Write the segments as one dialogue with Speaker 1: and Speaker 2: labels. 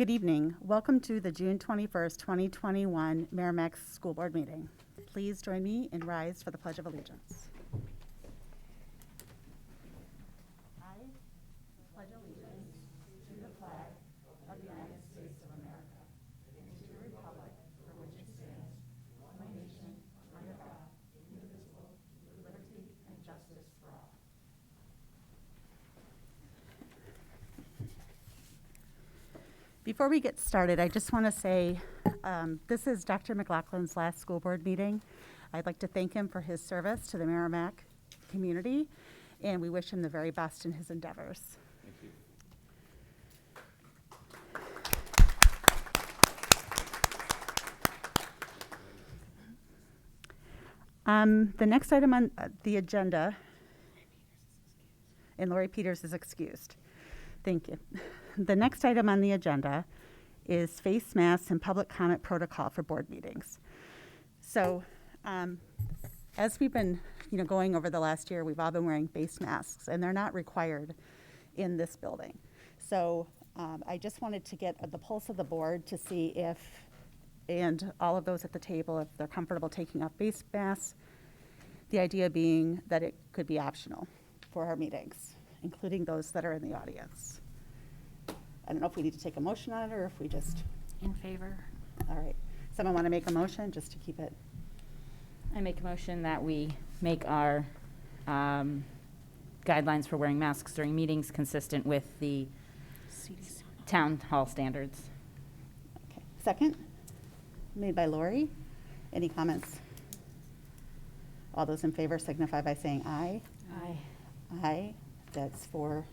Speaker 1: Good evening. Welcome to the June 21st, 2021 Merrimack School Board meeting. Please join me and rise for the Pledge of Allegiance. I pledge allegiance to the flag of the United States of America and to the republic for which it stands, one nation, under God, indivisible, with liberty and justice for all. Before we get started, I just want to say this is Dr. McLaughlin's last school board meeting. I'd like to thank him for his service to the Merrimack community, and we wish him the very best in his endeavors.
Speaker 2: Thank you.
Speaker 1: The next item on the agenda, and Lori Peters is excused. Thank you. The next item on the agenda is face masks and public comment protocol for board meetings. So, as we've been, going over the last year, we've all been wearing face masks, and they're not required in this building. So, I just wanted to get the pulse of the board to see if, and all of those at the table, if they're comfortable taking off face masks. The idea being that it could be optional for our meetings, including those that are in the audience. I don't know if we need to take a motion on it or if we just.
Speaker 3: In favor.
Speaker 1: All right. Someone want to make a motion just to keep it?
Speaker 3: I make a motion that we make our guidelines for wearing masks during meetings consistent with the town hall standards.
Speaker 1: Okay. Second? Made by Lori. Any comments? All those in favor signify by saying aye.
Speaker 3: Aye.
Speaker 1: Aye. That's 4-0-0.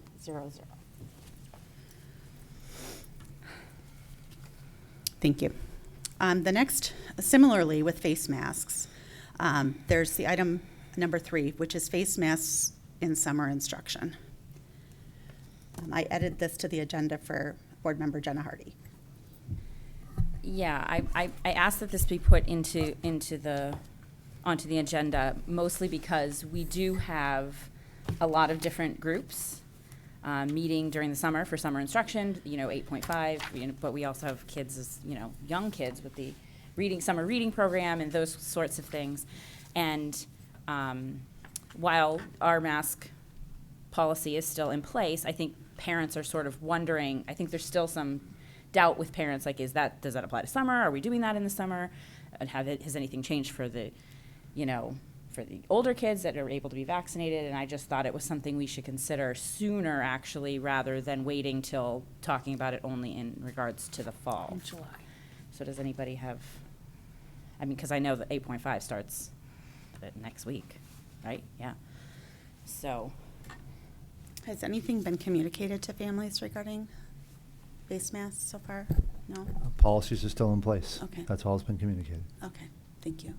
Speaker 1: Thank you. The next, similarly with face masks, there's the item number 3, which is face masks in summer instruction. I added this to the agenda for board member Jenna Hardy.
Speaker 3: Yeah, I asked that this be put onto the agenda, mostly because we do have a lot of different groups meeting during the summer for summer instruction, 8.5, but we also have kids as, young kids with the summer reading program and those sorts of things. And while our mask policy is still in place, I think parents are sort of wondering, I think there's still some doubt with parents, like, does that apply to summer? Are we doing that in the summer? And has anything changed for the, for the older kids that are able to be vaccinated? And I just thought it was something we should consider sooner, actually, rather than waiting till talking about it only in regards to the fall.
Speaker 4: In July.
Speaker 3: So does anybody have, because I know that 8.5 starts next week, right? Yeah. So.
Speaker 1: Has anything been communicated to families regarding face masks so far? No?
Speaker 5: Policies are still in place.
Speaker 1: Okay.
Speaker 5: That's all that's been communicated.
Speaker 1: Okay, thank you.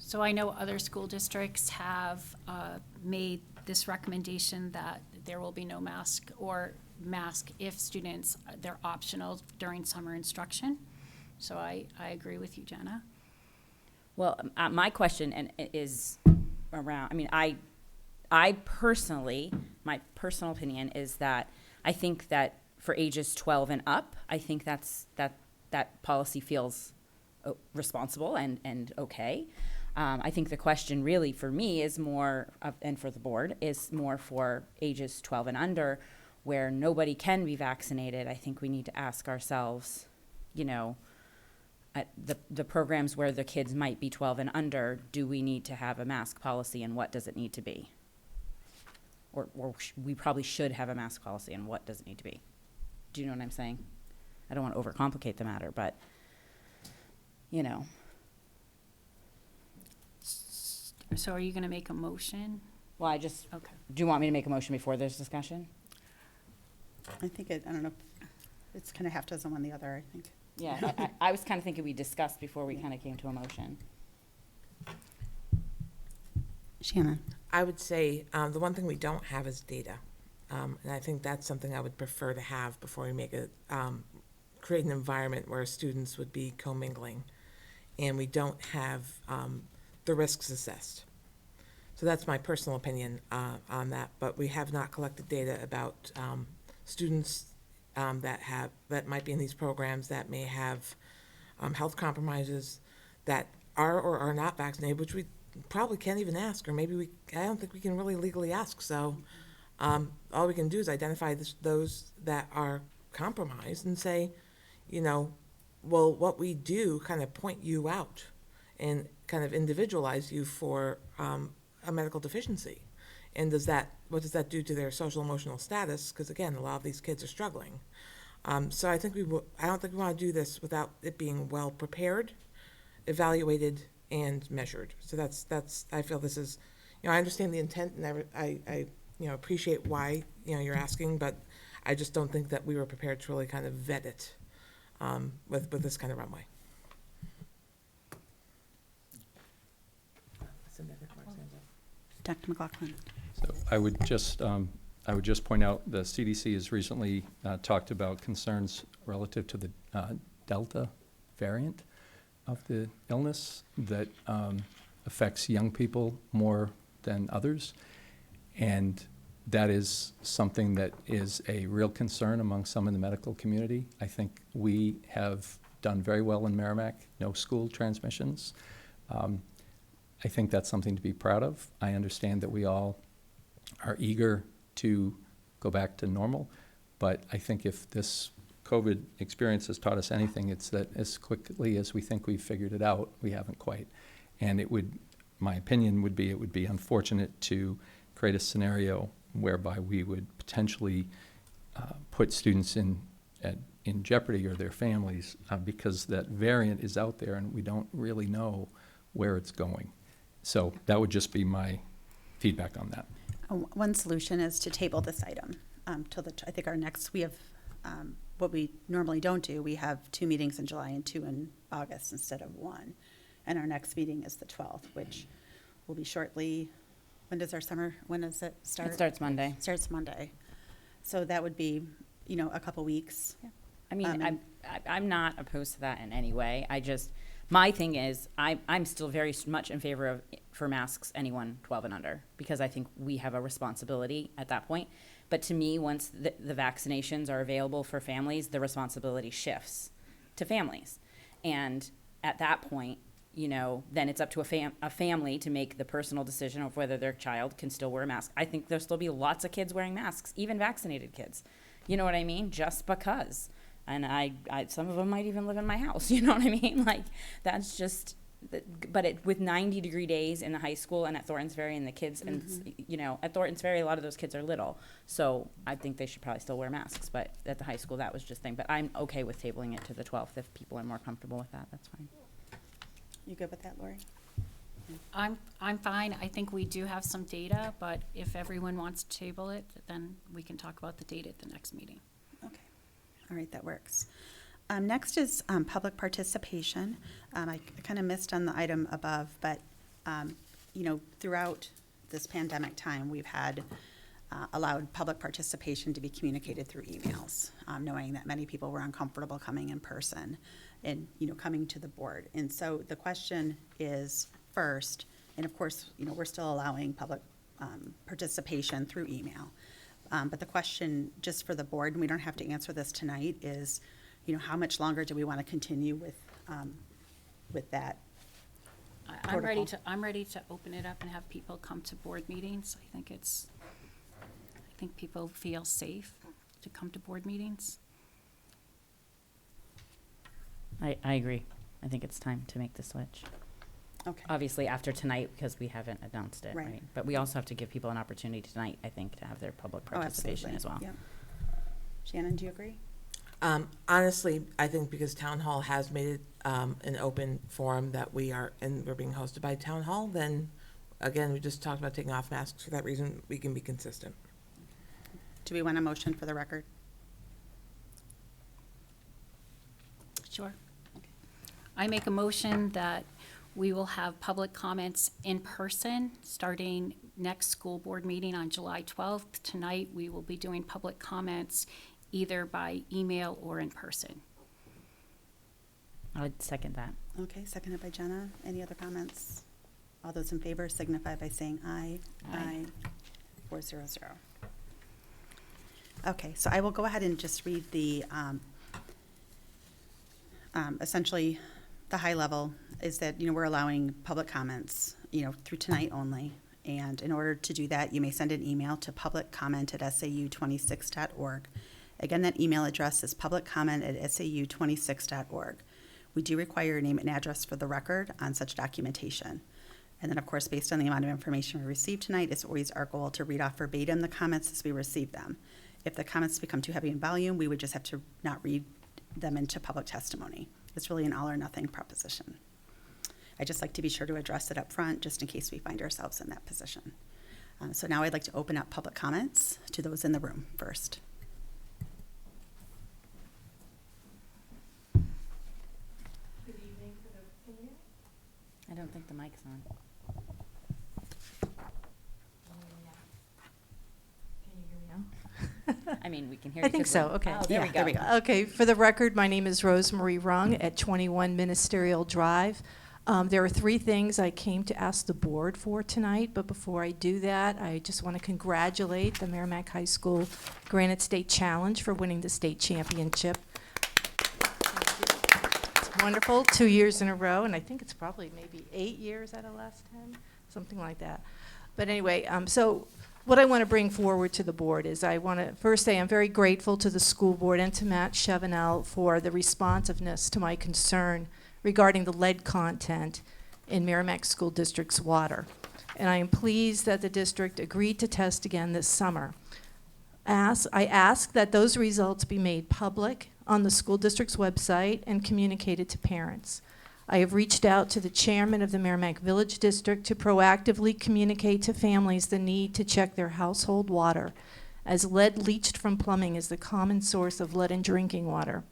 Speaker 4: So I know other school districts have made this recommendation that there will be no mask or mask if students, they're optional during summer instruction. So I agree with you, Jenna.
Speaker 3: Well, my question is around, I personally, my personal opinion is that I think that for ages 12 and up, I think that policy feels responsible and okay. I think the question really for me is more, and for the board, is more for ages 12 and under, where nobody can be vaccinated. I think we need to ask ourselves, at the programs where the kids might be 12 and under, do we need to have a mask policy, and what does it need to be? Or we probably should have a mask policy, and what does it need to be? Do you know what I'm saying? I don't want to overcomplicate the matter, but,
Speaker 4: So are you going to make a motion?
Speaker 3: Well,
Speaker 4: Okay.
Speaker 3: Do you want me to make a motion before there's discussion?
Speaker 1: I think I don't know, it's kind of half dozen one the other, I think.
Speaker 3: Yeah, I was kind of thinking we discussed before we kind of came to a motion.
Speaker 1: Shannon?
Speaker 6: I would say the one thing we don't have is data. And I think that's something I would prefer to have before we make create an environment where students would be commingling. And we don't have the risks assessed. So that's my personal opinion on that. But we have not collected data about students that might be in these programs that may have health compromises that are or are not vaccinated, which we probably can't even ask, or maybe I don't think we can really legally ask. So all we can do is identify those that are compromised and say, well, what we do kind of point you out and kind of individualize you for a medical deficiency. And what does that do to their social emotional status? Because again, a lot of these kids are struggling. So I think I don't think we want to do this without it being well prepared, evaluated, and measured. So I feel this is, I understand the intent, and I appreciate why, you're asking, but I just don't think that we were prepared to really kind of vet it with this kind of runway.
Speaker 1: Dr. McLaughlin.
Speaker 2: So I would just point out the CDC has recently talked about concerns relative to the Delta variant of the illness that affects young people more than others. And that is something that is a real concern among some in the medical community. I think we have done very well in Merrimack, no school transmissions. I think that's something to be proud of. I understand that we all are eager to go back to normal, but I think if this COVID experience has taught us anything, it's that as quickly as we think we've figured it out, we haven't quite. And my opinion would be, it would be unfortunate to create a scenario whereby we would potentially put students in jeopardy, or their families, because that variant is out there and we don't really know where it's going. So that would just be my feedback on that.
Speaker 1: One solution is to table this item till I think our next, we have, what we normally don't do, we have 2 meetings in July and 2 in August instead of 1. And our next meeting is the 12th, which will be shortly. When does it start?
Speaker 3: It starts Monday.
Speaker 1: Starts Monday. So that would be, a couple weeks.
Speaker 3: Yeah. I mean, I'm not opposed to that in any way. My thing is, I'm still very much in favor for masks, anyone 12 and under, because I think we have a responsibility at that point. But to me, once the vaccinations are available for families, the responsibility shifts to families. And at that point, then it's up to a family to make the personal decision of whether their child can still wear a mask. I think there'll still be lots of kids wearing masks, even vaccinated kids. You know what I mean? Just because. And I some of them might even live in my house. You know what I mean? Like, that's just, but with 90-degree days in the high school and at Thorntons Ferry, and the kids, and at Thorntons Ferry, a lot of those kids are little. So I think they should probably still wear masks. But at the high school, that was just thing. But I'm okay with tabling it to the 12th if people are more comfortable with that. That's fine.
Speaker 1: You good with that, Lori?
Speaker 4: I'm fine. I think we do have some data, but if everyone wants to table it, then we can talk about the data at the next meeting.
Speaker 1: Okay. All right, that works. Next is public participation. I kind of missed on the item above, but, throughout this pandemic time, we've had allowed public participation to be communicated through emails, knowing that many people were uncomfortable coming in person and, coming to the board. And so the question is first, and of course, we're still allowing public participation through email. But the question, just for the board, and we don't have to answer this tonight, is, how much longer do we want to continue with that?
Speaker 4: I'm ready to open it up and have people come to board meetings. I think people feel safe to come to board meetings.
Speaker 3: I agree. I think it's time to make the switch.
Speaker 1: Okay.
Speaker 3: Obviously after tonight, because we haven't announced it,
Speaker 1: Right.
Speaker 3: right? But we also have to give people an opportunity tonight, I think, to have their public participation as well.
Speaker 1: Yep. Shannon, do you agree?
Speaker 6: Honestly, I think because Town Hall has made it an open forum that we're being hosted by Town Hall, then again, we just talked about taking off masks. For that reason, we can be consistent.
Speaker 1: Do we want a motion for the record?
Speaker 4: Sure. I make a motion that we will have public comments in person starting next school board meeting on July 12th. Tonight, we will be doing public comments either by email or in person.
Speaker 3: I would second that.
Speaker 1: Okay, seconded by Jenna. Any other comments? All those in favor signify by saying aye.
Speaker 3: Aye.
Speaker 1: 400. Okay, so I will go ahead and just read the, essentially, the high level is that, we're allowing public comments, through tonight only. And in order to do that, you may send an email to publiccomment@sau26.org. Again, that email address is publiccomment@sau26.org. We do require your name and address for the record on such documentation. And then, of course, based on the amount of information we received tonight, it's always our goal to read off verbatim the comments as we receive them. If the comments become too heavy in volume, we would just have to not read them into public testimony. It's really an all or nothing proposition. I just like to be sure to address it up front, just in case we find ourselves in that position. So now I'd like to open up public comments to those in the room first.
Speaker 7: Good evening. Can you
Speaker 3: I don't think the mic's on.
Speaker 7: hear me now?
Speaker 3: I mean, we can hear
Speaker 7: I
Speaker 3: you.
Speaker 7: think
Speaker 3: 'cause
Speaker 7: so,
Speaker 3: we're-
Speaker 7: okay.
Speaker 3: Oh, there we
Speaker 1: Yeah,
Speaker 3: go.
Speaker 1: there we go.
Speaker 7: Okay, for the record, my name is Rosemary Rung at 21 Ministerial Drive. There are 3 things I came to ask the board for tonight, but before I do that, I just want to congratulate the Merrimack High School Granite State Challenge for winning the state championship. It's wonderful, 2 years in a row, and I think it's probably maybe 8 years out of last 10, something like that. But anyway, so what I want to bring forward to the board is I want to first say I'm very grateful to the school board and to Matt Chevenel for the responsiveness to my concern regarding the lead content in Merrimack School District's water. And I am pleased that the district agreed to test again this summer. I ask that those results be made public on the school district's website and communicated to parents. I have reached out to the chairman of the Merrimack Village District to proactively communicate to families the need to check their household water, as lead leached from plumbing is the common source of lead in drinking water.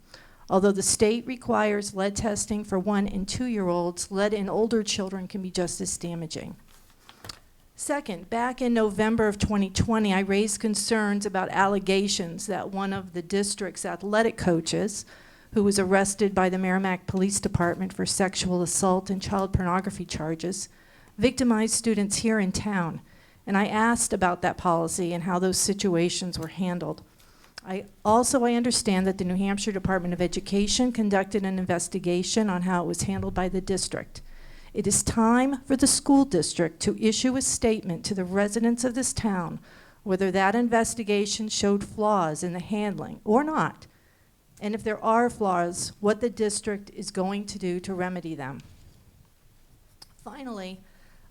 Speaker 7: Although the state requires lead testing for 1- and 2-year-olds, lead in older children can be just as damaging. Second, back in November of 2020, I raised concerns about allegations that one of the district's athletic coaches, who was arrested by the Merrimack Police Department for sexual assault and child pornography charges, victimized students here in town. And I asked about that policy and how those situations were handled. I understand that the New Hampshire Department of Education conducted an investigation on how it was handled by the district. It is time for the school district to issue a statement to the residents of this town whether that investigation showed flaws in the handling or not, and if there are flaws, what the district is going to do to remedy them. Finally,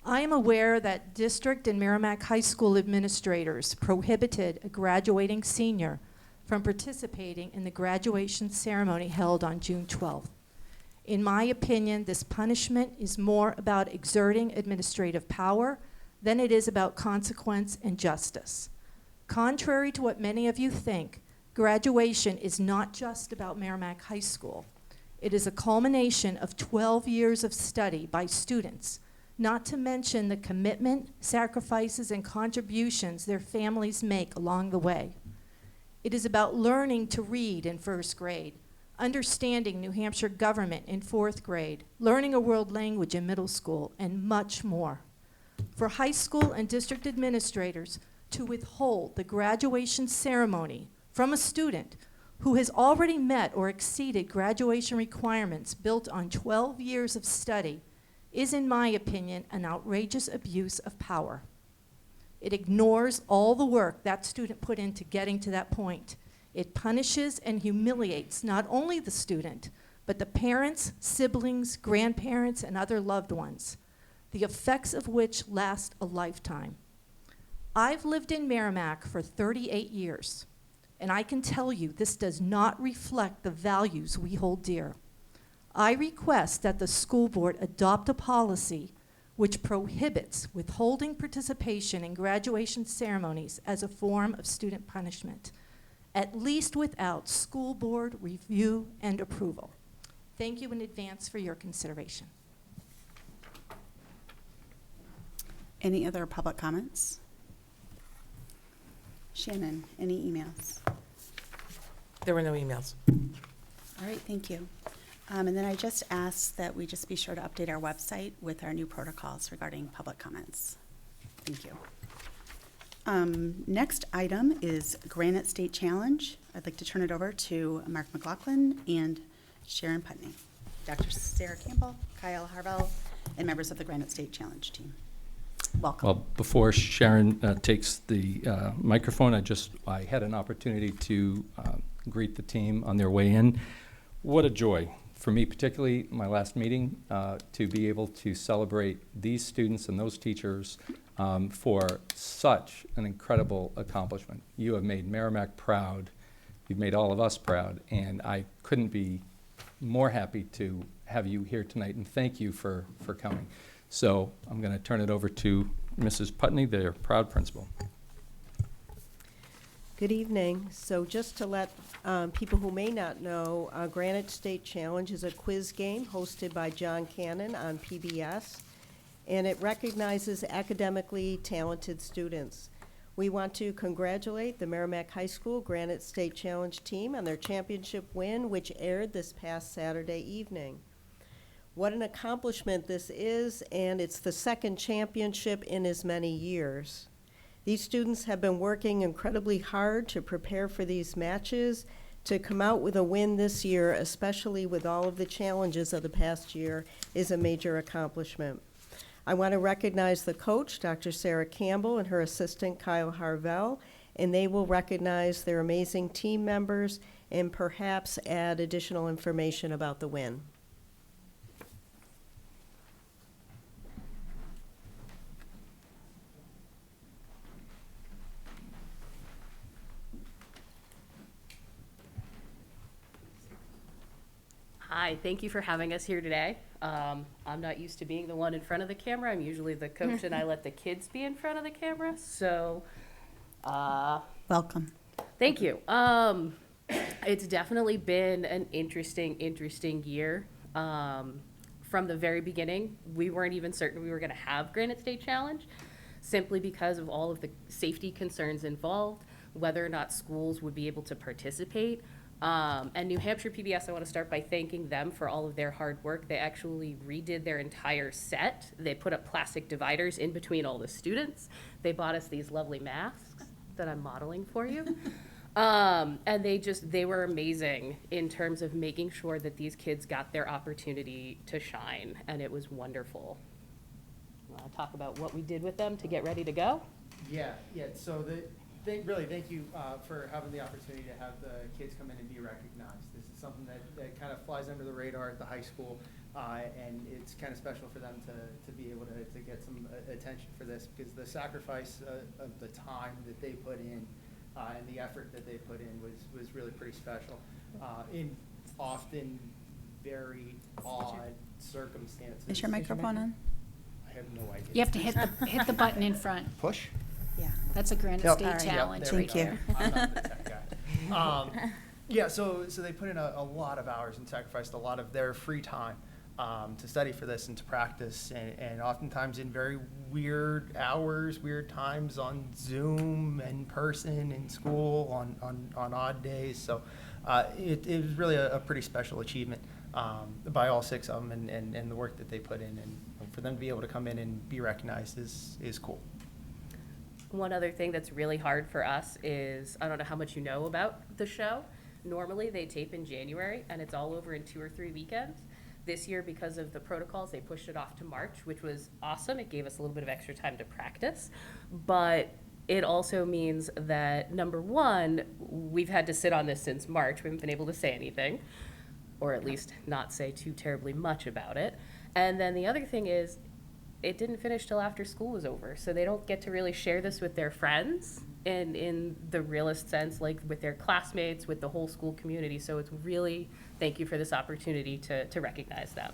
Speaker 7: I am aware that district and Merrimack High School administrators prohibited a graduating senior from participating in the graduation ceremony held on June 12th. In my opinion, this punishment is more about exerting administrative power than it is about consequence and justice. Contrary to what many of you think, graduation is not just about Merrimack High School. It is a culmination of 12 years of study by students, not to mention the commitment, sacrifices, and contributions their families make along the way. It is about learning to read in 1st grade, understanding New Hampshire government in 4th grade, learning a world language in middle school, and much more. For high school and district administrators to withhold the graduation ceremony from a student who has already met or exceeded graduation requirements built on 12 years of study is, in my opinion, an outrageous abuse of power. It ignores all the work that student put into getting to that point. It punishes and humiliates not only the student, but the parents, siblings, grandparents, and other loved ones, the effects of which last a lifetime. I've lived in Merrimack for 38 years, and I can tell you this does not reflect the values we hold dear. I request that the school board adopt a policy which prohibits withholding participation in graduation ceremonies as a form of student punishment, at least without school board review and approval. Thank you in advance for your consideration.
Speaker 1: Any other public comments? Shannon, any emails?
Speaker 6: There were no emails.
Speaker 1: All right, thank you. And then I just asked that we just be sure to update our website with our new protocols regarding public comments. Thank you. Next item is Granite State Challenge. I'd like to turn it over to Mark McLaughlin and Sharon Putney, Dr. Sarah Campbell, Kyle Harvell, and members of the Granite State Challenge team. Welcome.
Speaker 2: Well, before Sharon takes the microphone, I had an opportunity to greet the team on their way in. What a joy, for me particularly, my last meeting, to be able to celebrate these students and those teachers for such an incredible accomplishment. You have made Merrimack proud. You've made all of us proud, and I couldn't be more happy to have you here tonight, and thank you for coming. So I'm going to turn it over to Mrs. Putney, their proud principal.
Speaker 8: Good evening. So just to let people who may not know, Granite State Challenge is a quiz game hosted by John Cannon on PBS, and it recognizes academically talented students. We want to congratulate the Merrimack High School Granite State Challenge team on their championship win, which aired this past Saturday evening. What an accomplishment this is, and it's the second championship in as many years. These students have been working incredibly hard to prepare for these matches. To come out with a win this year, especially with all of the challenges of the past year, is a major accomplishment. I want to recognize the coach, Dr. Sarah Campbell, and her assistant, Kyle Harvell, and they will recognize their amazing team members and perhaps add additional information about the win.
Speaker 9: Hi, thank you for having us here today. I'm not used to being the one in front of the camera. I'm usually the coach and I let the kids be in front of the camera. So,
Speaker 1: Welcome.
Speaker 9: thank you. It's definitely been an interesting year. From the very beginning, we weren't even certain we were going to have Granite State Challenge, simply because of all of the safety concerns involved, whether or not schools would be able to participate. And New Hampshire PBS, I want to start by thanking them for all of their hard work. They actually redid their entire set. They put up plastic dividers in between all the students. They bought us these lovely masks that I'm modeling for you. And they were amazing in terms of making sure that these kids got their opportunity to shine, and it was wonderful. Want to talk about what we did with them to get ready to go?
Speaker 10: Yeah. So really, thank you for having the opportunity to have the kids come in and be recognized. This is something that kind of flies under the radar at the high school, and it's kind of special for them to be able to get some attention for this, because the sacrifice of the time that they put in and the effort that they put in was really pretty special in often very odd circumstances.
Speaker 1: Is your microphone on?
Speaker 10: I have no idea.
Speaker 4: You have to hit the button in front.
Speaker 10: Push?
Speaker 1: Yeah.
Speaker 4: That's a Granite
Speaker 10: Yep.
Speaker 4: State
Speaker 1: All right.
Speaker 4: Challenge
Speaker 1: Thank
Speaker 4: right
Speaker 1: you.
Speaker 4: there.
Speaker 10: I'm not the tech guy. Yeah, so they put in a lot of hours and sacrificed a lot of their free time to study for this and to practice, and oftentimes in very weird hours, weird times on Zoom, in person, in school, on odd days. So it was really a pretty special achievement by all six of them, and the work that they put in, and for them to be able to come in and be recognized is cool.
Speaker 9: One other thing that's really hard for us is, I don't know how much you know about the show. Normally, they tape in January, and it's all over in 2 or 3 weekends. This year, because of the protocols, they pushed it off to March, which was awesome. It gave us a little bit of extra time to practice. But it also means that, number one, we've had to sit on this since March. We haven't been able to say anything, or at least not say too terribly much about it. And then the other thing is, it didn't finish till after school was over, so they don't get to really share this with their friends in the realest sense, like with their classmates, with the whole school community. So it's really, thank you for this opportunity to recognize them.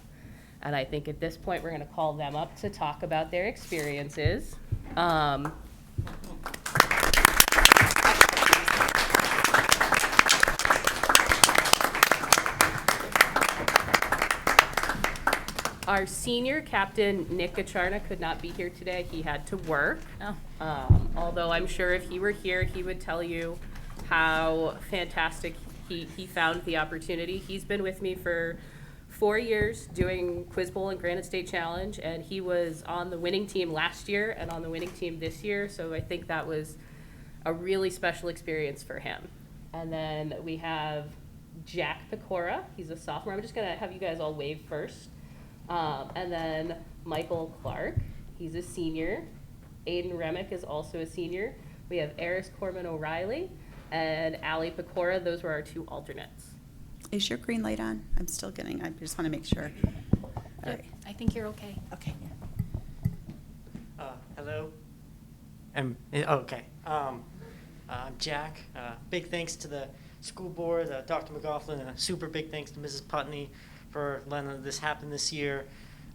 Speaker 9: And I think at this point, we're going to call them up to talk about their experiences. Our senior captain, Nick Gacharna, could not be here today. He had to work. Although I'm sure if he were here, he would tell you how fantastic he found the opportunity. He's been with me for 4 years doing Quiz Bowl and Granite State Challenge, and he was on the winning team last year and on the winning team this year, so I think that was a really special experience for him. And then we have Jack Piccolo. He's a sophomore. I'm just going to have you guys all wave first. And then Michael Clark. He's a senior. Aiden Remick is also a senior. We have Eris Corman O'Reilly and Allie Pecora. Those were our 2 alternates.
Speaker 1: Is your green light on? I'm still getting, I just want to make sure. All
Speaker 4: Yep,
Speaker 1: right.
Speaker 4: I think you're okay.
Speaker 1: Okay.
Speaker 11: Hello. Okay. I'm Jack. Big thanks to the school board, Dr. McLaughlin, and a super big thanks to Mrs. Putney for letting this happen this year.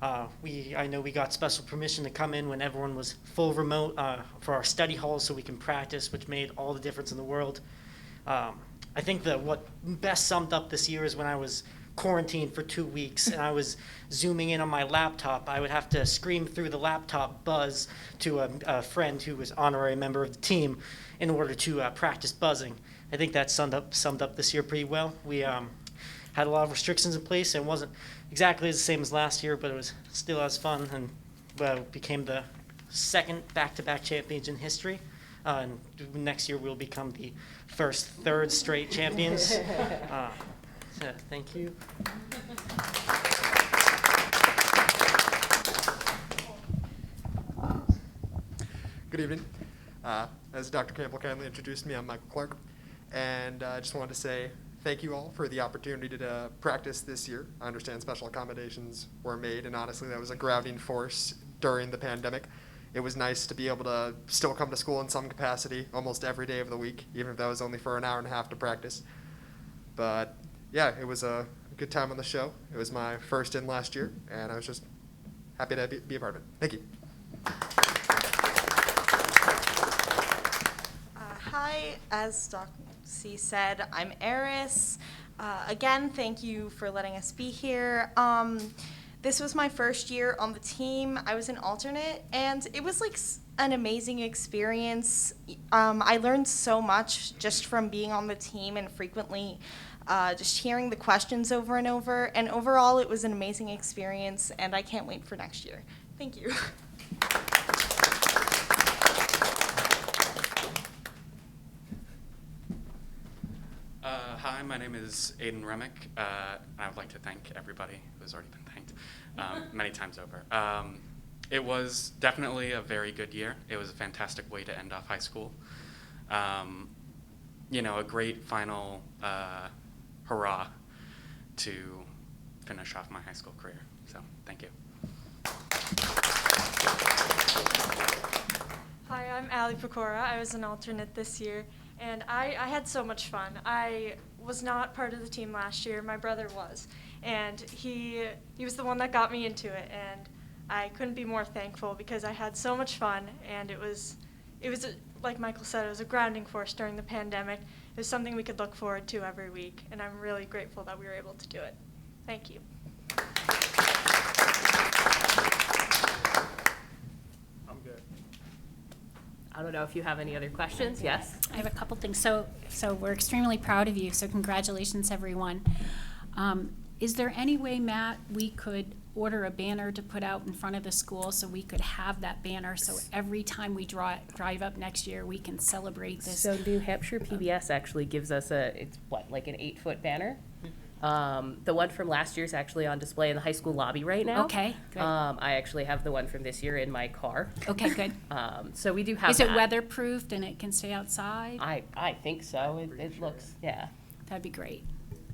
Speaker 11: I know we got special permission to come in when everyone was full remote for our study halls so we can practice, which made all the difference in the world. I think that what best summed up this year is when I was quarantined for 2 weeks and I was zooming in on my laptop. I would have to scream through the laptop buzz to a friend who was honorary member of the team in order to practice buzzing. I think that summed up this year pretty well. We had a lot of restrictions in place, and it wasn't exactly the same as last year, but it was still as fun, and became the second back-to-back champions in history. And next year we'll become the third straight champions. So thank you.
Speaker 12: Good evening. As Dr. Campbell kindly introduced me, I'm Michael Clark, and I just wanted to say thank you all for the opportunity to practice this year. I understand special accommodations were made, and honestly, that was a grounding force during the pandemic. It was nice to be able to still come to school in some capacity almost every day of the week, even if that was only for an hour and a half to practice. But yeah, it was a good time on the show. It was my first in last year, and I was just happy to be a part of it. Thank you.
Speaker 13: Hi, as Doc C said, I'm Eris. Again, thank you for letting us be here. This was my first year on the team. I was an alternate, and it was like an amazing experience. I learned so much just from being on the team and frequently just hearing the questions over and over. And overall, it was an amazing experience, and I can't wait for next year. Thank you.
Speaker 14: Hi, my name is Aiden Remick. I would like to thank everybody who has already been thanked many times over. It was definitely a very good year. It was a fantastic way to end off high school. You know, a great final hurrah to finish off my high school career. So, thank you.
Speaker 15: Hi, I'm Allie Pecora. I was an alternate this year, and I had so much fun. I was not part of the team last year. My brother was, and he was the one that got me into it, and I couldn't be more thankful because I had so much fun, and it was like Michael said, it was a grounding force during the pandemic. It was something we could look forward to every week, and I'm really grateful that we were able to do it. Thank you.
Speaker 10: I'm good.
Speaker 9: I don't know if you have any other questions. Yes?
Speaker 4: I have a couple things. So we're extremely proud of you, so congratulations, everyone. Is there any way, Matt, we could order a banner to put out in front of the school so we could have that banner so every time we drive up next year, we can celebrate this?
Speaker 9: So New Hampshire PBS actually gives us like an 8-foot banner. The one from last year is actually on display in the high school lobby right now.
Speaker 4: Okay, good.
Speaker 9: I actually have the one from this year in my car.
Speaker 4: Okay, good.
Speaker 9: So we do have
Speaker 4: Is
Speaker 9: that.
Speaker 4: it weatherproofed and it can stay outside?
Speaker 9: I think so. It looks, yeah.
Speaker 4: That'd be great.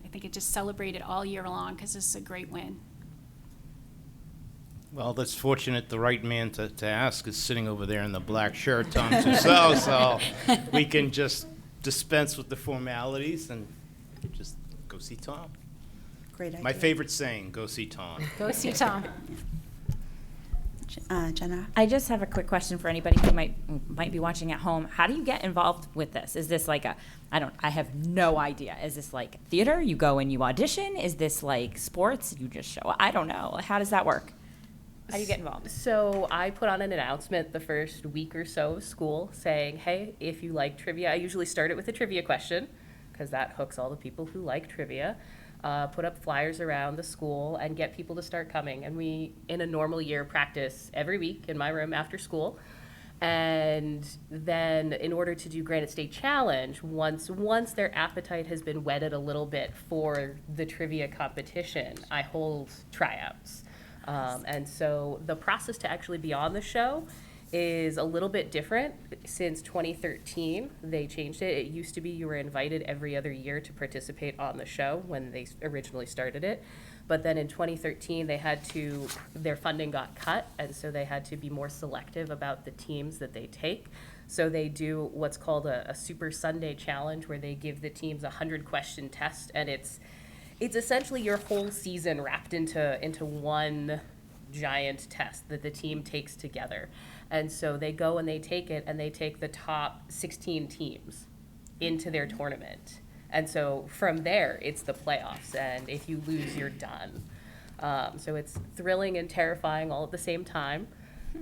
Speaker 4: I think it just celebrated all year long because this is a great win.
Speaker 16: Well, that's fortunate. The right man to ask is sitting over there in the black shirt, Tom Tussell, so we can just dispense with the formalities and just go see Tom.
Speaker 1: Great idea.
Speaker 16: My favorite saying, go see Tom.
Speaker 4: Go see Tom.
Speaker 1: Jenna?
Speaker 3: I just have a quick question for anybody who might be watching at home. How do you get involved with this? Is this like I have no idea. Is this like theater? You go and you audition? Is this like sports? You just show? I don't know. How does that work? How do you get involved?
Speaker 9: So I put on an announcement the first week or so of school saying, hey, if you like trivia, I usually start it with a trivia question because that hooks all the people who like trivia. put up flyers around the school and get people to start coming. And we, in a normal year, practice every week in my room after school. And then in order to do Granite State Challenge, once their appetite has been whetted a little bit for the trivia competition, I hold tryouts. And so the process to actually be on the show is a little bit different. Since 2013, they changed it. It used to be you were invited every other year to participate on the show when they originally started it. But then in 2013, their funding got cut, and so they had to be more selective about the teams that they take. So they do what's called a Super Sunday Challenge, where they give the teams a 100-question test, and it's essentially your whole season wrapped into one giant test that the team takes together. And so they go and they take it, and they take the top 16 teams into their tournament. And so from there, it's the playoffs, and if you lose, you're done. So it's thrilling and terrifying all at the same time.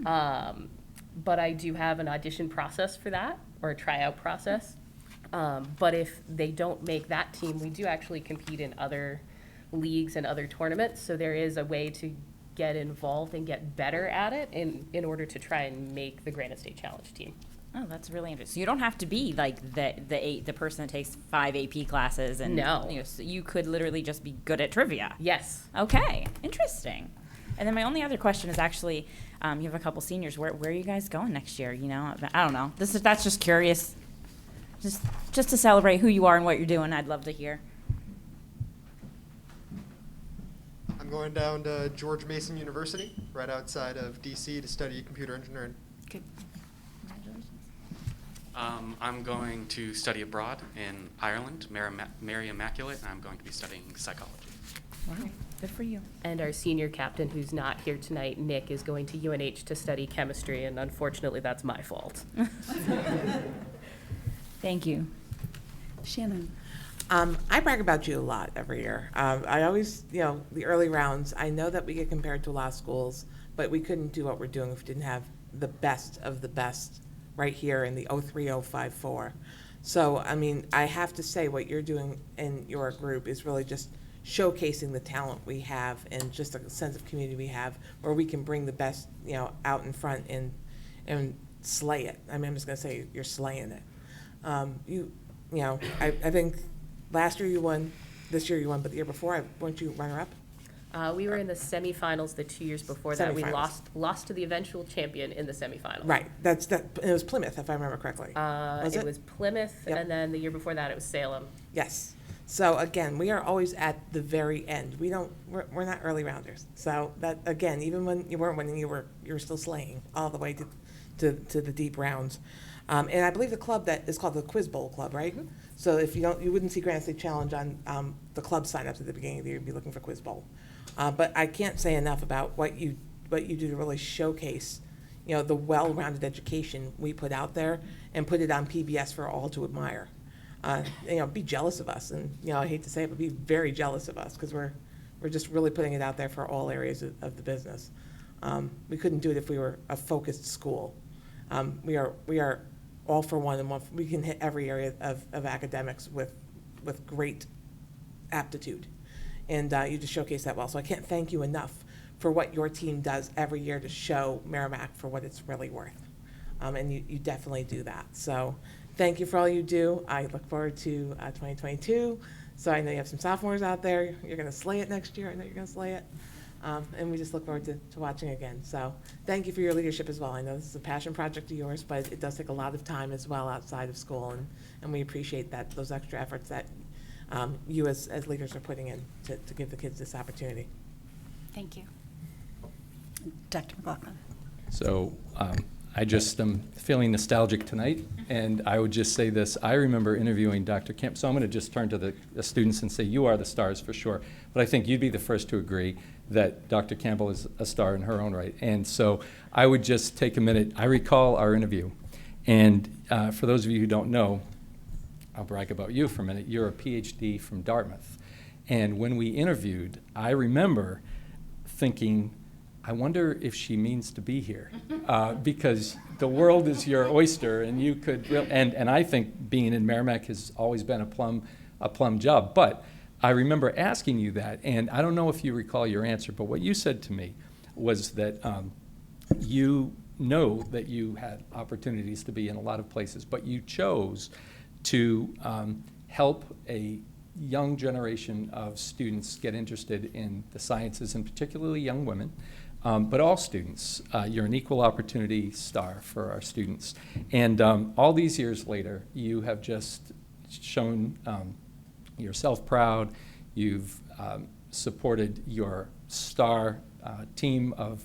Speaker 9: But I do have an audition process for that, or a tryout process. But if they don't make that team, we do actually compete in other leagues and other tournaments. So there is a way to get involved and get better at it in order to try and make the Granite State Challenge team.
Speaker 3: Oh, that's really interesting. So you don't have to be like the person that takes 5 AP classes, and
Speaker 9: No.
Speaker 3: so you could literally just be good at trivia.
Speaker 9: Yes.
Speaker 3: Okay, interesting. And then my only other question is actually, you have a couple seniors. Where are you guys going next year? You know, I don't know. That's just curious. Just to celebrate who you are and what you're doing. I'd love to hear.
Speaker 12: I'm going down to George Mason University, right outside of DC, to study computer engineering.
Speaker 3: Good. Congratulations.
Speaker 14: I'm going to study abroad in Ireland, Mary Immaculate, and I'm going to be studying psychology.
Speaker 3: Wow, good for you.
Speaker 9: And our senior captain, who's not here tonight, Nick, is going to UNH to study chemistry, and unfortunately, that's my fault.
Speaker 3: Thank you.
Speaker 1: Shannon.
Speaker 6: I brag about you a lot every year. I always, the early rounds, I know that we get compared to a lot of schools, but we couldn't do what we're doing if we didn't have the best of the best right here in the 03054. So, I mean, I have to say what you're doing in your group is really just showcasing the talent we have and just a sense of community we have where we can bring the best, out in front and slay it. I mean, I'm just going to say you're slaying it. I think last year you won, this year you won, but the year before, weren't you runner-up?
Speaker 9: We were in the semifinals the 2 years before that. We
Speaker 6: Semifinals.
Speaker 9: lost to the eventual champion in the semifinals.
Speaker 6: Right. It was Plymouth, if I remember correctly.
Speaker 9: It was Plymouth,
Speaker 6: Yep.
Speaker 9: and then the year before that, it was Salem.
Speaker 6: Yes. So again, we are always at the very end. We're not early rounders. So that, again, even when you weren't winning, you were still slaying all the way to the deep rounds. And I believe the club that is called the Quiz Bowl Club, right?
Speaker 9: Mm-hmm.
Speaker 6: So if you wouldn't see Granite State Challenge on the club sign-ups at the beginning of the year, you'd be looking for Quiz Bowl. But I can't say enough about what you do to really showcase, the well-rounded education we put out there and put it on PBS for all to admire. Be jealous of us, and I hate to say it, but be very jealous of us because we're just really putting it out there for all areas of the business. We couldn't do it if we were a focused school. We are all for one, and we can hit every area of academics with great aptitude. And you just showcase that well. So I can't thank you enough for what your team does every year to show Merrimack for what it's really worth. And you definitely do that. So thank you for all you do. I look forward to 2022. So I know you have some sophomores out there. You're going to slay it next year. I know you're going to slay it. And we just look forward to watching again. So thank you for your leadership as well. I know this is a passion project of yours, but it does take a lot of time as well outside of school. And we appreciate those extra efforts that you as leaders are putting in to give the kids this opportunity.
Speaker 4: Thank you.
Speaker 1: Dr. McLaughlin.
Speaker 2: So I just am feeling nostalgic tonight, and I would just say this. I remember interviewing Dr. Camp, so I'm going to just turn to the students and say you are the stars for sure, but I think you'd be the first to agree that Dr. Campbell is a star in her own right. And so I would just take a minute. I recall our interview, and for those of you who don't know, I'll brag about you for a minute. You're a PhD from Dartmouth. And when we interviewed, I remember thinking, I wonder if she means to be here, because the world is your oyster, and you could and I think being in Merrimack has always been a plum job. But I remember asking you that, and I don't know if you recall your answer, but what you said to me was that you know that you had opportunities to be in a lot of places, but you chose to help a young generation of students get interested in the sciences, and particularly young women, but all students. You're an equal opportunity star for our students. And all these years later, you have just shown yourself proud. You've supported your star team of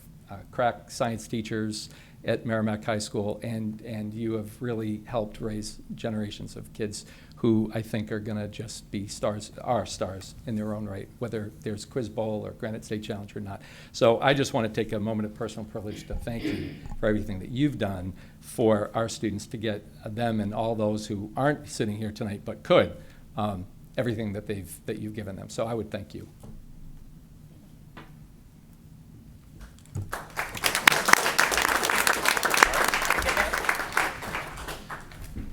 Speaker 2: crack science teachers at Merrimack High School, and you have really helped raise generations of kids who I think are going to just be stars, are stars in their own right, whether there's Quiz Bowl or Granite State Challenge or not. So I just want to take a moment of personal privilege to thank you for everything that you've done for our students, to get them and all those who aren't sitting here tonight but could, everything that you've given them. So I would thank you.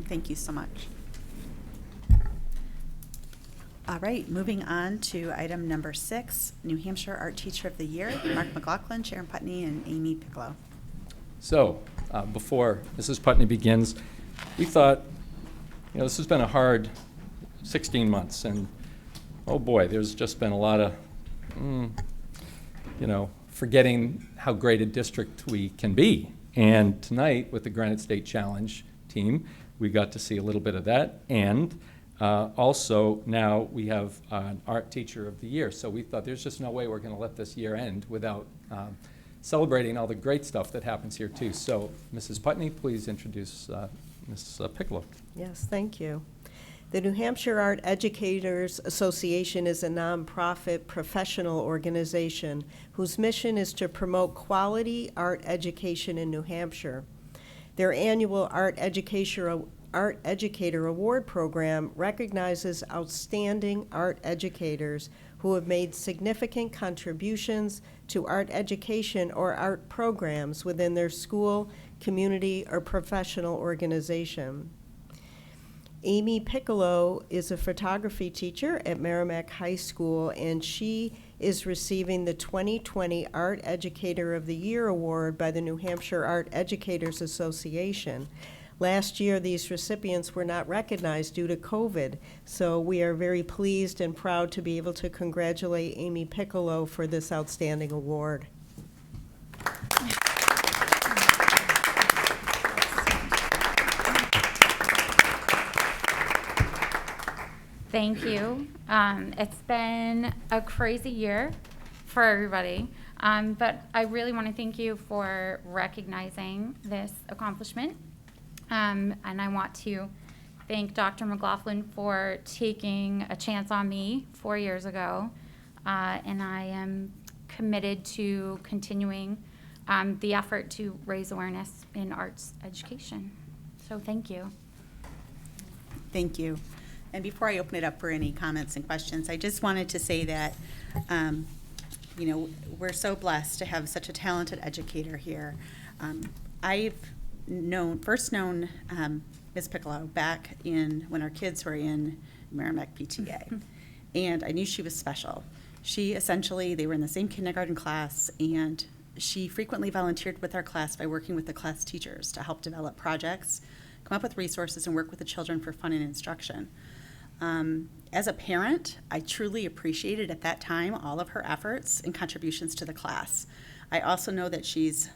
Speaker 1: Thank you so much. All right, moving on to item number 6, New Hampshire Art Teacher of the Year, Mark McLaughlin, Sharon Putney, and Amy Piccolo.
Speaker 2: So before Mrs. Putney begins, we thought, this has been a hard 16 months, and oh boy, there's just been a lot of, forgetting how great a district we can be. And tonight, with the Granite State Challenge team, we got to see a little bit of that, and also now we have an Art Teacher of the Year. So we thought there's just no way we're going to let this year end without celebrating all the great stuff that happens here too. So Mrs. Putney, please introduce Ms. Piccolo.
Speaker 8: Yes, thank you. The New Hampshire Art Educators Association is a nonprofit professional organization whose mission is to promote quality art education in New Hampshire. Their annual Art Educator Award program recognizes outstanding art educators who have made significant contributions to art education or art programs within their school, community, or professional organization. Amy Piccolo is a photography teacher at Merrimack High School, and she is receiving the 2020 Art Educator of the Year Award by the New Hampshire Art Educators Association. Last year, these recipients were not recognized due to COVID, so we are very pleased and proud to be able to congratulate Amy Piccolo for this outstanding award.
Speaker 17: Thank you. It's been a crazy year for everybody, but I really want to thank you for recognizing this accomplishment. And I want to thank Dr. McLaughlin for taking a chance on me 4 years ago, and I am committed to continuing the effort to raise awareness in arts education. So thank you.
Speaker 1: Thank you. And before I open it up for any comments and questions, I just wanted to say that, we're so blessed to have such a talented educator here. I've first known Ms. Piccolo back when our kids were in Merrimack PTA, and I knew she was special. They were in the same kindergarten class, and she frequently volunteered with our class by working with the class teachers to help develop projects, come up with resources, and work with the children for fun and instruction. As a parent, I truly appreciated at that time all of her efforts and contributions to the class. I also know that she's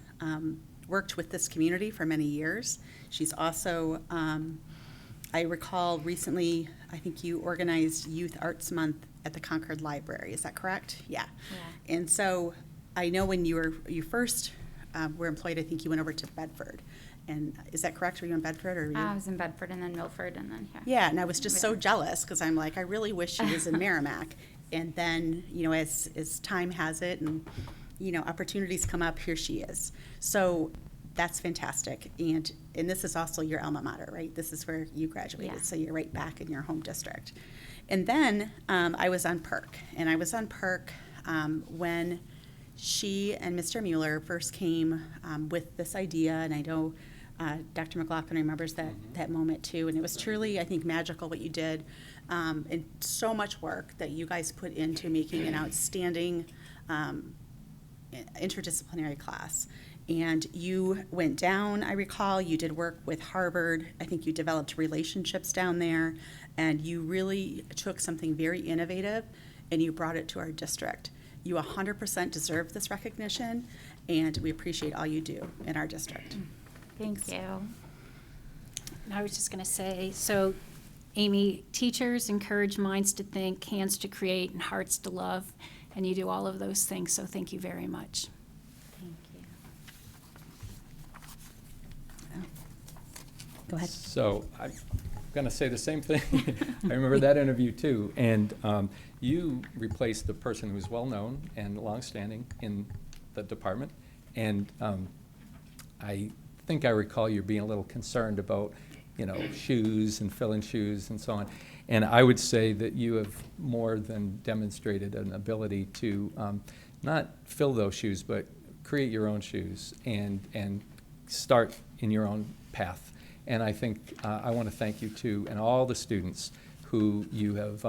Speaker 1: worked with this community for many years. She's also, I recall recently, I think you organized Youth Arts Month at the Concord Library. Is that correct? Yeah. And so I know when you first were employed, I think you went over to Bedford. And is that correct? Were you in Bedford? Or were you?
Speaker 17: I was in Bedford and then Milford and then here.
Speaker 1: Yeah, and I was just so jealous because I'm like, I really wish she was in Merrimack. And then, as time has it and, opportunities come up, here she is. So that's fantastic. And this is also your alma mater, right? This is where you graduated. Yeah. So you're right back in your home district. And then I was on PERC. And I was on PERC when she and Mr. Mueller first came with this idea. And I know Dr. McLaughlin remembers that moment too, and it was truly, I think, magical what you did, and so much work that you guys put into making an outstanding interdisciplinary class. And you went down, I recall, you did work with Harvard. I think you developed relationships down there, and you really took something very innovative and you brought it to our district. You 100% deserve this recognition, and we appreciate all you do in our district.
Speaker 17: Thank you.
Speaker 4: And I was just going to say, so Amy, teachers encourage minds to think, hands to create, and hearts to love, and you do all of those things, so thank you very much.
Speaker 17: Thank you.
Speaker 1: Go ahead.
Speaker 2: So I'm going to say the same thing. I remember that interview too. And you replaced the person who's well-known and longstanding in the department. And I think I recall you being a little concerned about, shoes and filling shoes and so on. And I would say that you have more than demonstrated an ability to not fill those shoes, but create your own shoes and start in your own path. And I think I want to thank you too, and all the students who have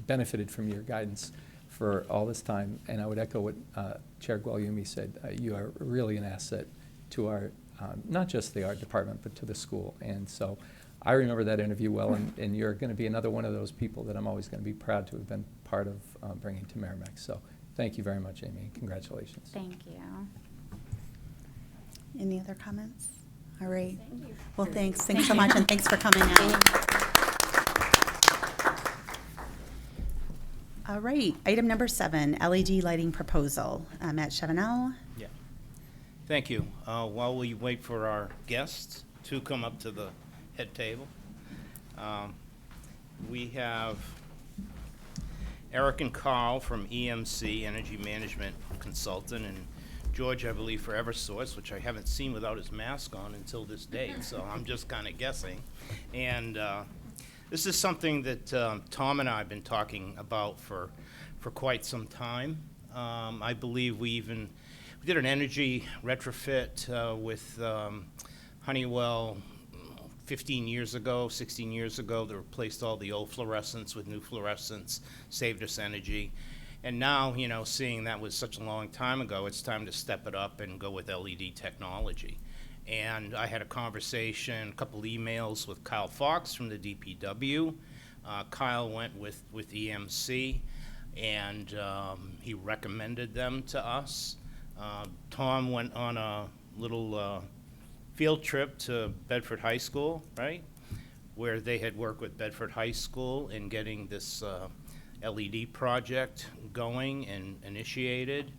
Speaker 2: benefited from your guidance for all this time. And I would echo what Chair Guglielmi said. You are really an asset to our, not just the art department, but to the school. And so I remember that interview well, and you're going to be another one of those people that I'm always going to be proud to have been part of bringing to Merrimack. So thank you very much, Amy. Congratulations.
Speaker 17: Thank you.
Speaker 1: Any other comments? All right. Well, thanks. Thanks so much, and thanks for coming out. All right. Item number 7, LED lighting proposal. Matt Chevenel.
Speaker 16: Yeah. Thank you. While we wait for our guests to come up to the head table, we have Eric and Carl from EMC, Energy Management Consultant, and George, I believe, for Eversource, which I haven't seen without his mask on until this date, so I'm just kind of guessing. And this is something that Tom and I have been talking about for quite some time. I believe we did an energy retrofit with Honeywell 15 years ago, 16 years ago. They replaced all the old fluorescents with new fluorescents, saved us energy. And now, seeing that was such a long time ago, it's time to step it up and go with LED technology. And I had a conversation, a couple emails with Kyle Fox from the DPW. Kyle went with EMC, and he recommended them to us. Tom went on a little field trip to Bedford High School, right, where they had worked with Bedford High School in getting this LED project going and initiated,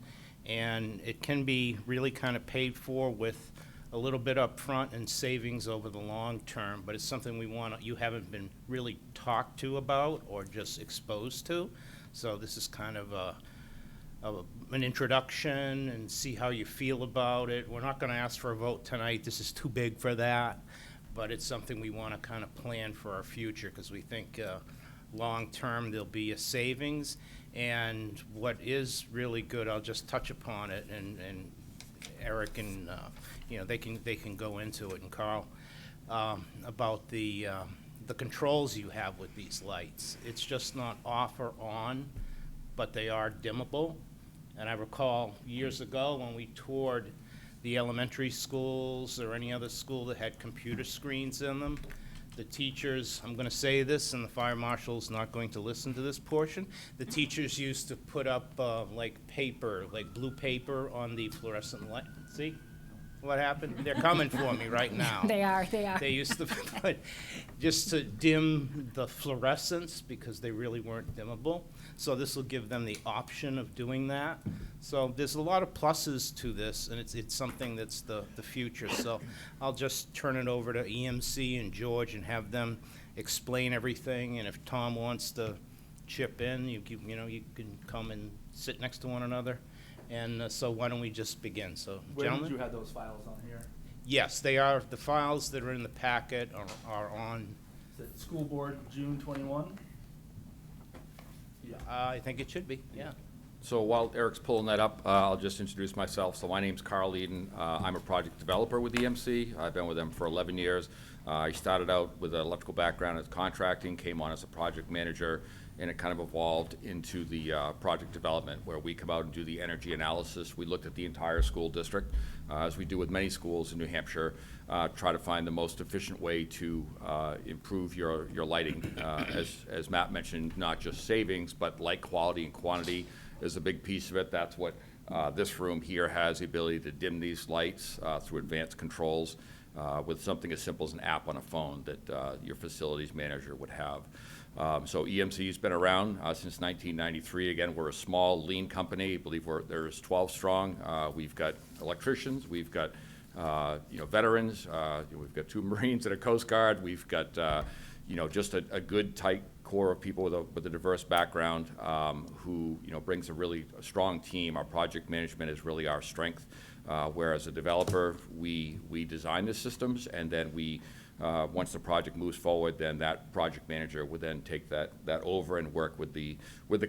Speaker 16: and it can be really kind of paid for with a little bit up front and savings over the long term, but it's something you haven't been really talked to about or just exposed to. So this is kind of an introduction and see how you feel about it. We're not going to ask for a vote tonight. This is too big for that, but it's something we want to kind of plan for our future because we think long term there'll be a savings. And what is really good, I'll just touch upon it, and Eric and they can go into it, and Carl, about the controls you have with these lights. It's just not off or on, but they are dimmable. And I recall years ago when we toured the elementary schools or any other school that had computer screens in them, the teachers, I'm going to say this, and the fire marshal's not going to listen to this portion, the teachers used to put up like paper, like blue paper on the fluorescent light. See what happened? They're coming for me right now.
Speaker 4: They are.
Speaker 16: They used to put, just to dim the fluorescence because they really weren't dimmable. So this will give them the option of doing that. So there's a lot of pluses to this, and it's something that's the future. So I'll just turn it over to EMC and George and have them explain everything. And if Tom wants to chip in, you can come and sit next to one another. And so why don't we just begin? So,
Speaker 10: Where
Speaker 16: gentlemen?
Speaker 10: did you have those files on here?
Speaker 16: Yes, they are. The files that are in the packet are on.
Speaker 10: Is it school board June 21? Yeah.
Speaker 16: I think it should be, yeah.
Speaker 18: So while Eric's pulling that up, I'll just introduce myself. So my name's Carl Eden. I'm a project developer with EMC. I've been with them for 11 years. I started out with an electrical background as contracting, came on as a project manager, and it kind of evolved into the project development, where we come out and do the energy analysis. We looked at the entire school district, as we do with many schools in New Hampshire, try to find the most efficient way to improve your lighting. As Matt mentioned, not just savings, but light quality and quantity is a big piece of it. That's what this room here has, the ability to dim these lights through advanced controls with something as simple as an app on a phone that your facilities manager would have. So EMC's been around since 1993. Again, we're a small, lean company. I believe there's 12 strong. We've got electricians. We've got veterans. We've got 2 Marines and a Coast Guard. We've got just a good, tight core of people with a diverse background who brings a really strong team. Our project management is really our strength. Whereas a developer, we design the systems, and then once the project moves forward, then that project manager would then take that over and work with the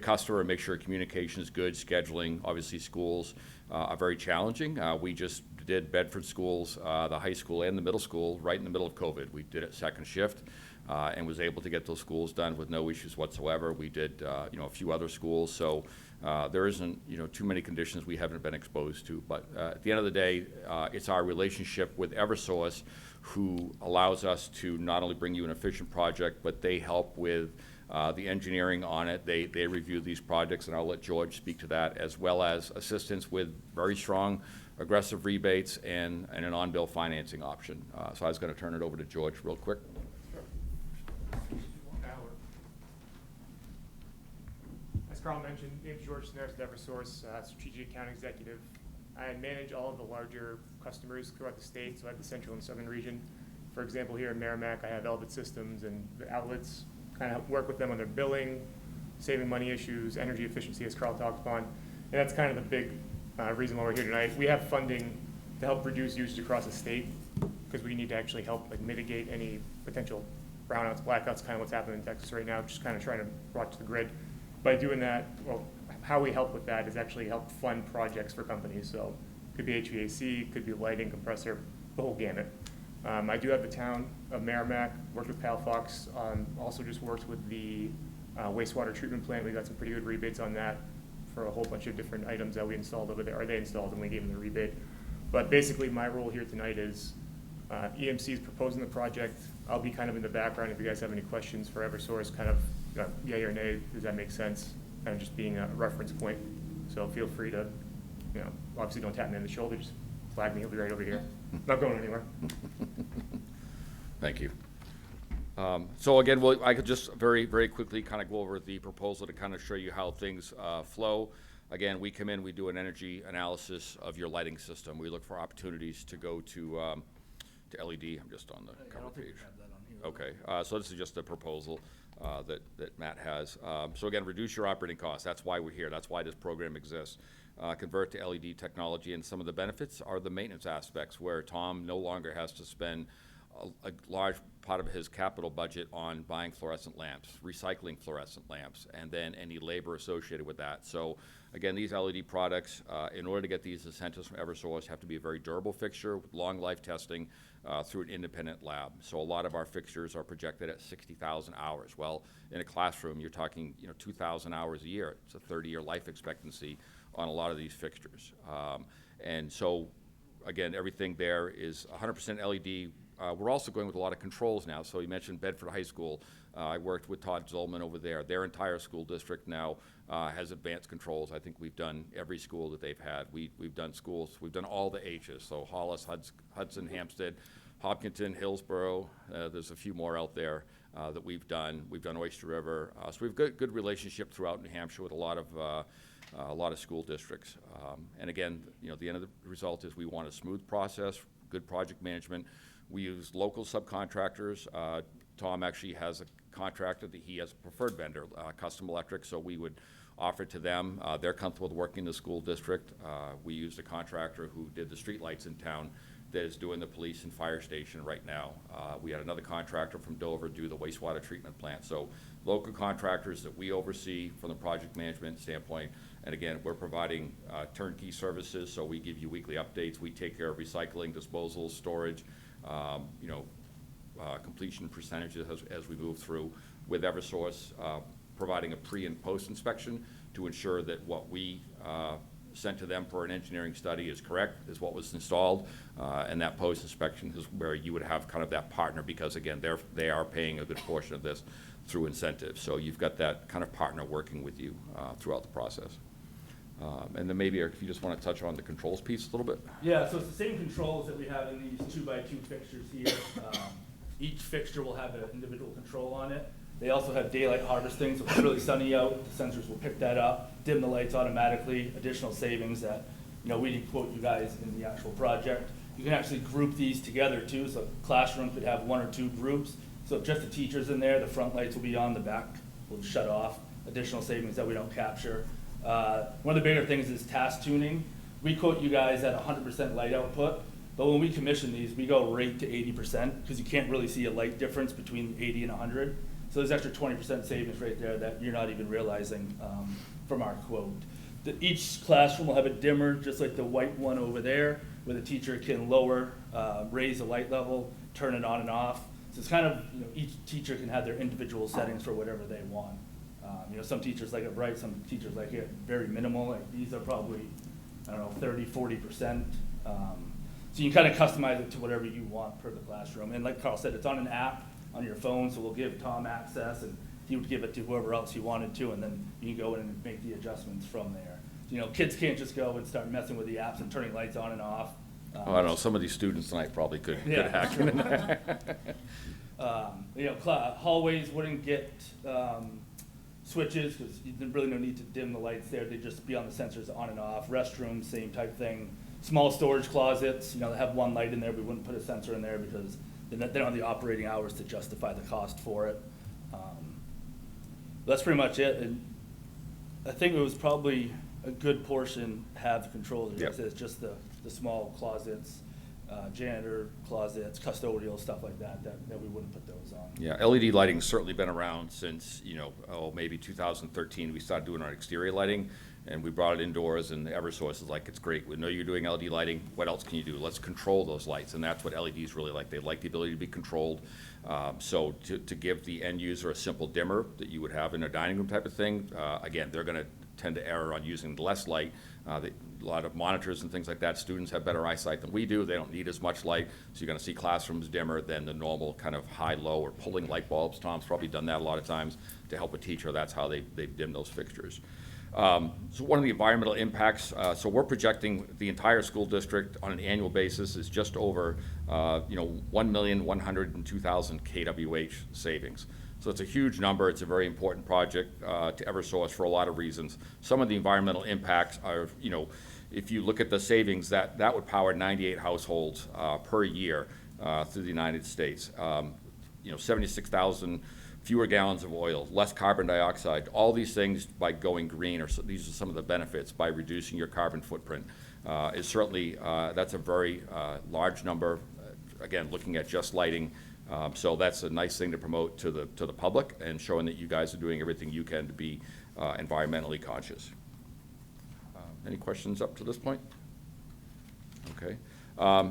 Speaker 18: customer and make sure communication is good. Scheduling, obviously, schools are very challenging. We just did Bedford schools, the high school and the middle school, right in the middle of COVID. We did it second shift. And was able to get those schools done with no issues whatsoever. We did, a few other schools, so there isn't, too many conditions we haven't been exposed to. But at the end of the day, it's our relationship with Eversource who allows us to not only bring you an efficient project, but they help with the engineering on it. They review these projects, and I'll let George speak to that, as well as assistance with very strong, aggressive rebates and an on-bill financing option. So I was going to turn it over to George real quick.
Speaker 19: As Carl mentioned, name's George Schneider with Eversource, Strategic Account Executive. I manage all of the larger customers throughout the state, so I have the central and southern region. For example, here in Merrimack, I have Elbit Systems and the outlets, kind of work with them on their billing, saving money issues, energy efficiency, as Carl talked upon. And that's kind of the big reason why we're here tonight. We have funding to help reduce usage across the state, because we need to actually help mitigate any potential brownouts, blackouts, kind of what's happening in Texas right now, just kind of trying to watch the grid. By doing that, well, how we help with that is actually help fund projects for companies. So it could be HVAC, could be lighting, compressor, the whole gamut. I do have the town of Merrimack, worked with Pal Fox, also just worked with the wastewater treatment plant. We got some pretty good rebates on that for a whole bunch of different items that we installed over there, or they installed and we gave them the rebate. But basically my role here tonight is EMC is proposing the project. I'll be kind of in the background if you guys have any questions for Eversource, kind of yay or nay, does that make sense? Kind of just being a reference point. So feel free to, obviously don't tap me on the shoulder, just flag me, he'll be right over here. Not going anywhere.
Speaker 18: Thank you. So again, I could just very, very quickly kind of go over the proposal to kind of show you how things flow. Again, we come in, we do an energy analysis of your lighting system. We look for opportunities to go to LED. I'm just on the cover page. Okay, so this is just a proposal that Matt has. So again, reduce your operating costs. That's why we're here. That's why this program exists. Convert to LED technology, and some of the benefits are the maintenance aspects, where Tom no longer has to spend a large part of his capital budget on buying fluorescent lamps, recycling fluorescent lamps, and then any labor associated with that. So again, these LED products, in order to get these incentives from Eversource, have to be a very durable fixture with long life testing through an independent lab. So a lot of our fixtures are projected at 60,000 hours. Well, in a classroom, you're talking 2,000 hours a year. It's a 30-year life expectancy on a lot of these fixtures. And so again, everything there is 100% LED. We're also going with a lot of controls now. So you mentioned Bedford High School. I worked with Todd Zolman over there. Their entire school district now has advanced controls. I think we've done every school that they've had. We've done schools. We've done all the H's. So Hollis, Hudson, Hampstead, Hopkinton, Hillsborough. There's a few more out there that we've done. We've done Oyster River. So we've got good relationship throughout New Hampshire with a lot of school districts. And again, the end of the result is we want a smooth process, good project management. We use local subcontractors. Tom actually has a contractor that he has a preferred vendor, Custom Electric, so we would offer to them. They're comfortable with working in the school district. We used a contractor who did the street lights in town that is doing the police and fire station right now. We had another contractor from Dover do the wastewater treatment plant. So local contractors that we oversee from the project management standpoint, And again, we're providing turnkey services, so we give you weekly updates. We take care of recycling, disposal, storage, completion percentages as we move through. With Eversource, providing a pre and post inspection to ensure that what we sent to them for an engineering study is correct, is what was installed, and that post inspection is where you would have kind of that partner, because again, they are paying a good portion of this through incentives. So you've got that kind of partner working with you throughout the process. And then maybe Eric, if you just want to touch on the controls piece a little bit.
Speaker 20: Yeah, so it's the same controls that we have in these 2x2 fixtures here. Each fixture will have an individual control on it. They also have daylight harvesting, so if it's really sunny out, the sensors will pick that up, dim the lights automatically, additional savings that, we didn't quote you guys in the actual project. You can actually group these together too, so a classroom could have 1 or 2 groups. So if just the teachers in there, the front lights will be on, the back will shut off, additional savings that we don't capture. One of the bigger things is task tuning. We quote you guys at 100% light output, but when we commission these, we go right to 80% because you can't really see a light difference between 80 and 100. So there's extra 20% savings right there that you're not even realizing from our quote. Each classroom will have a dimmer, just like the white one over there, where the teacher can lower, raise the light level, turn it on and off. So it's kind of, each teacher can have their individual settings for whatever they want. Some teachers like it bright, some teachers like it very minimal. Like these are probably, 30, 40%. So you can kind of customize it to whatever you want per the classroom. And like Carl said, it's on an app on your phone, so we'll give Tom access, and he would give it to whoever else he wanted to, and then you can go in and make the adjustments from there. Kids can't just go and start messing with the apps and turning lights on and off.
Speaker 18: I don't know, some of these students tonight probably could hack in there.
Speaker 20: Hallways wouldn't get switches because there's really no need to dim the lights there. They'd just be on the sensors on and off. Restrooms, same type thing. Small storage closets, that have 1 light in there. We wouldn't put a sensor in there because they don't have the operating hours to justify the cost for it. That's pretty much it. And I think it was probably a good portion have controls.
Speaker 18: Yep.
Speaker 20: It's just the small closets, janitor closets, custodial, stuff like that we wouldn't put those on.
Speaker 18: Yeah, LED lighting's certainly been around since, maybe 2013. We started doing our exterior lighting, and we brought it indoors, and Eversource is like, it's great. We know you're doing LED lighting. What else can you do? Let's control those lights, and that's what LEDs really like. They like the ability to be controlled. So to give the end user a simple dimmer that you would have in a dining room type of thing, again, they're going to tend to err on using less light. A lot of monitors and things like that, students have better eyesight than we do. They don't need as much light, so you're going to see classrooms dimmer than the normal kind of high-low or pulling light bulbs. Tom's probably done that a lot of times to help a teacher. That's how they dim those fixtures. So one of the environmental impacts, so we're projecting the entire school district on an annual basis is just over 1,102,000 kWh savings. So it's a huge number. It's a very important project to Eversource for a lot of reasons. Some of the environmental impacts are, if you look at the savings, that would power 98 households per year through the United States. 76,000 fewer gallons of oil, less carbon dioxide, all these things by going green, these are some of the benefits by reducing your carbon footprint. Is certainly, that's a very large number, again, looking at just lighting. So that's a nice thing to promote to the public and showing that you guys are doing everything you can to be environmentally conscious. Any questions up to this point? Okay.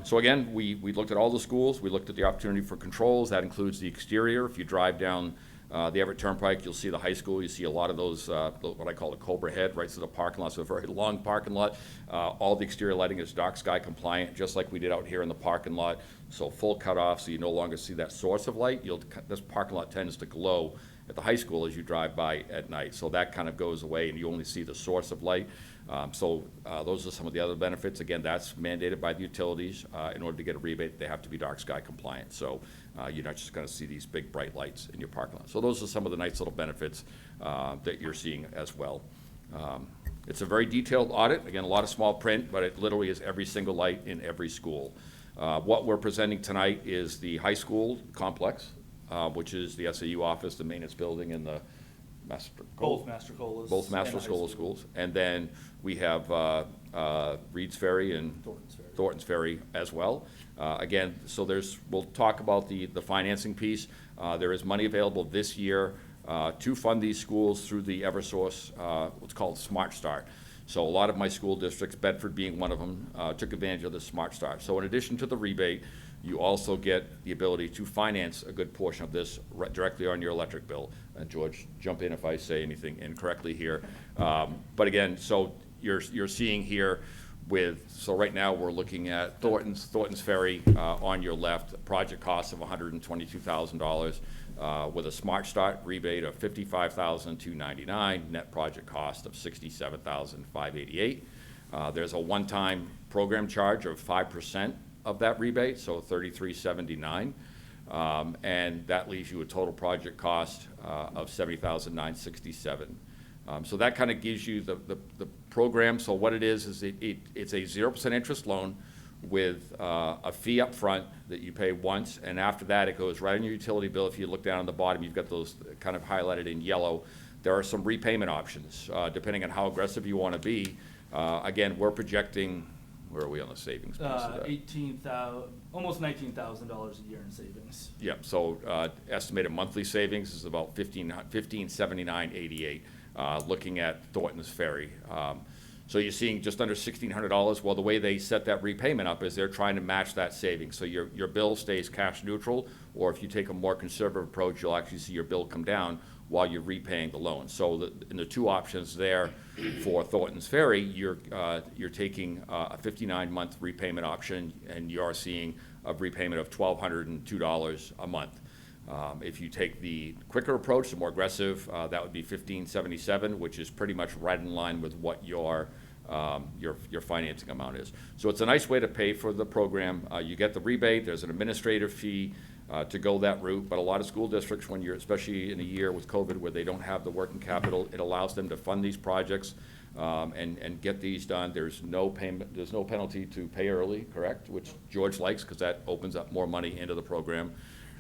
Speaker 18: So again, we looked at all the schools. We looked at the opportunity for controls. That includes the exterior. If you drive down the Everett Turnpike, you'll see the high school. You see a lot of those, what I call the Cobra Head, right to the parking lot. So a very long parking lot. All the exterior lighting is dark sky compliant, just like we did out here in the parking lot. So full cutoff, so you no longer see that source of light. This parking lot tends to glow at the high school as you drive by at night. So that kind of goes away, and you only see the source of light. Those are some of the other benefits. Again, that's mandated by the utilities. In order to get a rebate, they have to be dark sky compliant. So you're not just going to see these big bright lights in your parking lot. So those are some of the nice little benefits that you're seeing as well. It's a very detailed audit. Again, a lot of small print, but it literally is every single light in every school. What we're presenting tonight is the high school complex, which is the SAU office, the maintenance building, and the
Speaker 20: Both Master Colas.
Speaker 18: Both Master Cola schools. And then we have Reed's Ferry and Thornton's Ferry as well. Again, so we'll talk about the financing piece. There is money available this year to fund these schools through the Eversource, what's called Smart Start. So a lot of my school districts, Bedford being one of them, took advantage of the Smart Start. So in addition to the rebate, you also get the ability to finance a good portion of this directly on your electric bill. George, jump in if I say anything incorrectly here. But again, so you're seeing here so right now we're looking at Thornton's Ferry on your left, project cost of $122,000 with a Smart Start rebate of $55,299, net project cost of $67,588. There's a one-time program charge of 5% of that rebate, so $33.79, and that leaves you a total project cost of $70,967. So that kind of gives you the program. So what it is it's a 0% interest loan with a fee up front that you pay once, and after that it goes right on your utility bill. If you look down on the bottom, you've got those kind of highlighted in yellow. There are some repayment options depending on how aggressive you want to be. Again, we're projecting, where are we on the savings piece of that?
Speaker 20: Almost $19,000 a year in savings.
Speaker 18: Yeah, so estimated monthly savings is about $1579.88, looking at Thornton's Ferry. So you're seeing just under $1,600. Well, the way they set that repayment up is they're trying to match that savings. So your bill stays cash neutral, or if you take a more conservative approach, you'll actually see your bill come down while you're repaying the loan. So in the two options there for Thornton's Ferry, you're taking a 59-month repayment option, and you are seeing a repayment of $1,202 a month. If you take the quicker approach, the more aggressive, that would be $1,577, which is pretty much right in line with what your financing amount is. So it's a nice way to pay for the program. You get the rebate. There's an administrative fee to go that route, but a lot of school districts, when you're, especially in a year with COVID where they don't have the working capital, it allows them to fund these projects and get these done. There's no payment, there's no penalty to pay early, correct? Which George likes, because that opens up more money into the program.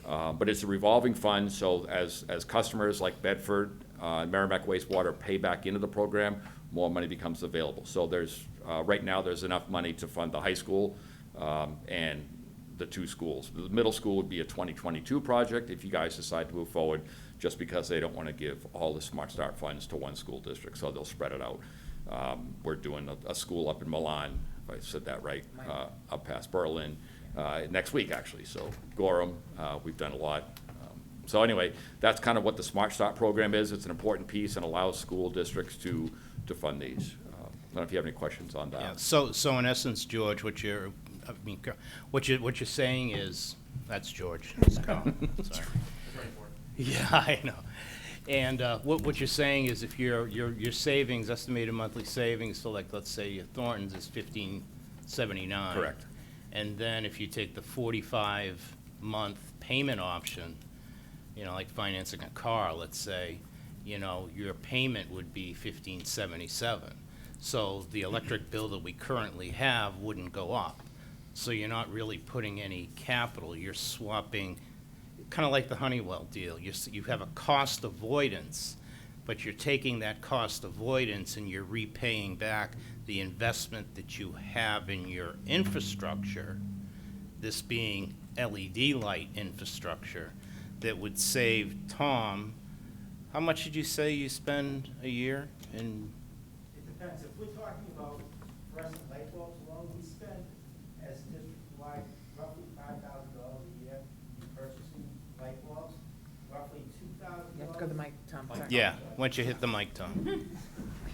Speaker 18: But it's a revolving fund, so as customers like Bedford, Merrimack Wastewater pay back into the program, more money becomes available. So there's right now there's enough money to fund the high school and the two schools. The middle school would be a 2022 project if you guys decide to move forward, just because they don't want to give all the Smart Start funds to one school district, so they'll spread it out. We're doing a school up in Milan, if I said that right, up past Berlin, next week actually. So Gorham, we've done a lot. So anyway, that's kind of what the Smart Start program is. It's an important piece and allows school districts to fund these. I don't know if you have any questions on that.
Speaker 16: Yeah. So in essence, George, what you're saying is, that's George. That's Carl. Sorry. Yeah, I know. And what you're saying is, if your savings, estimated monthly savings, so like let's say Thornton's is $1,579.
Speaker 18: Correct.
Speaker 16: And then if you take the 45-month payment option, like financing a car, let's say, your payment would be $1,577. So the electric bill that we currently have wouldn't go up. So you're not really putting any capital. You're swapping, kind of like the Honeywell deal. You have a cost avoidance, but you're taking that cost avoidance and you're repaying back the investment that you have in your infrastructure, this being LED light infrastructure, that would save Tom, how much did you say you spend a year in?
Speaker 21: It depends. If we're talking about fluorescent light bulbs alone, we spend as district-wide roughly $5,000 a year in purchasing light bulbs, roughly $2,000.
Speaker 6: You have to go to the mic, Tom. Sorry.
Speaker 16: Yeah, once you hit the mic, Tom.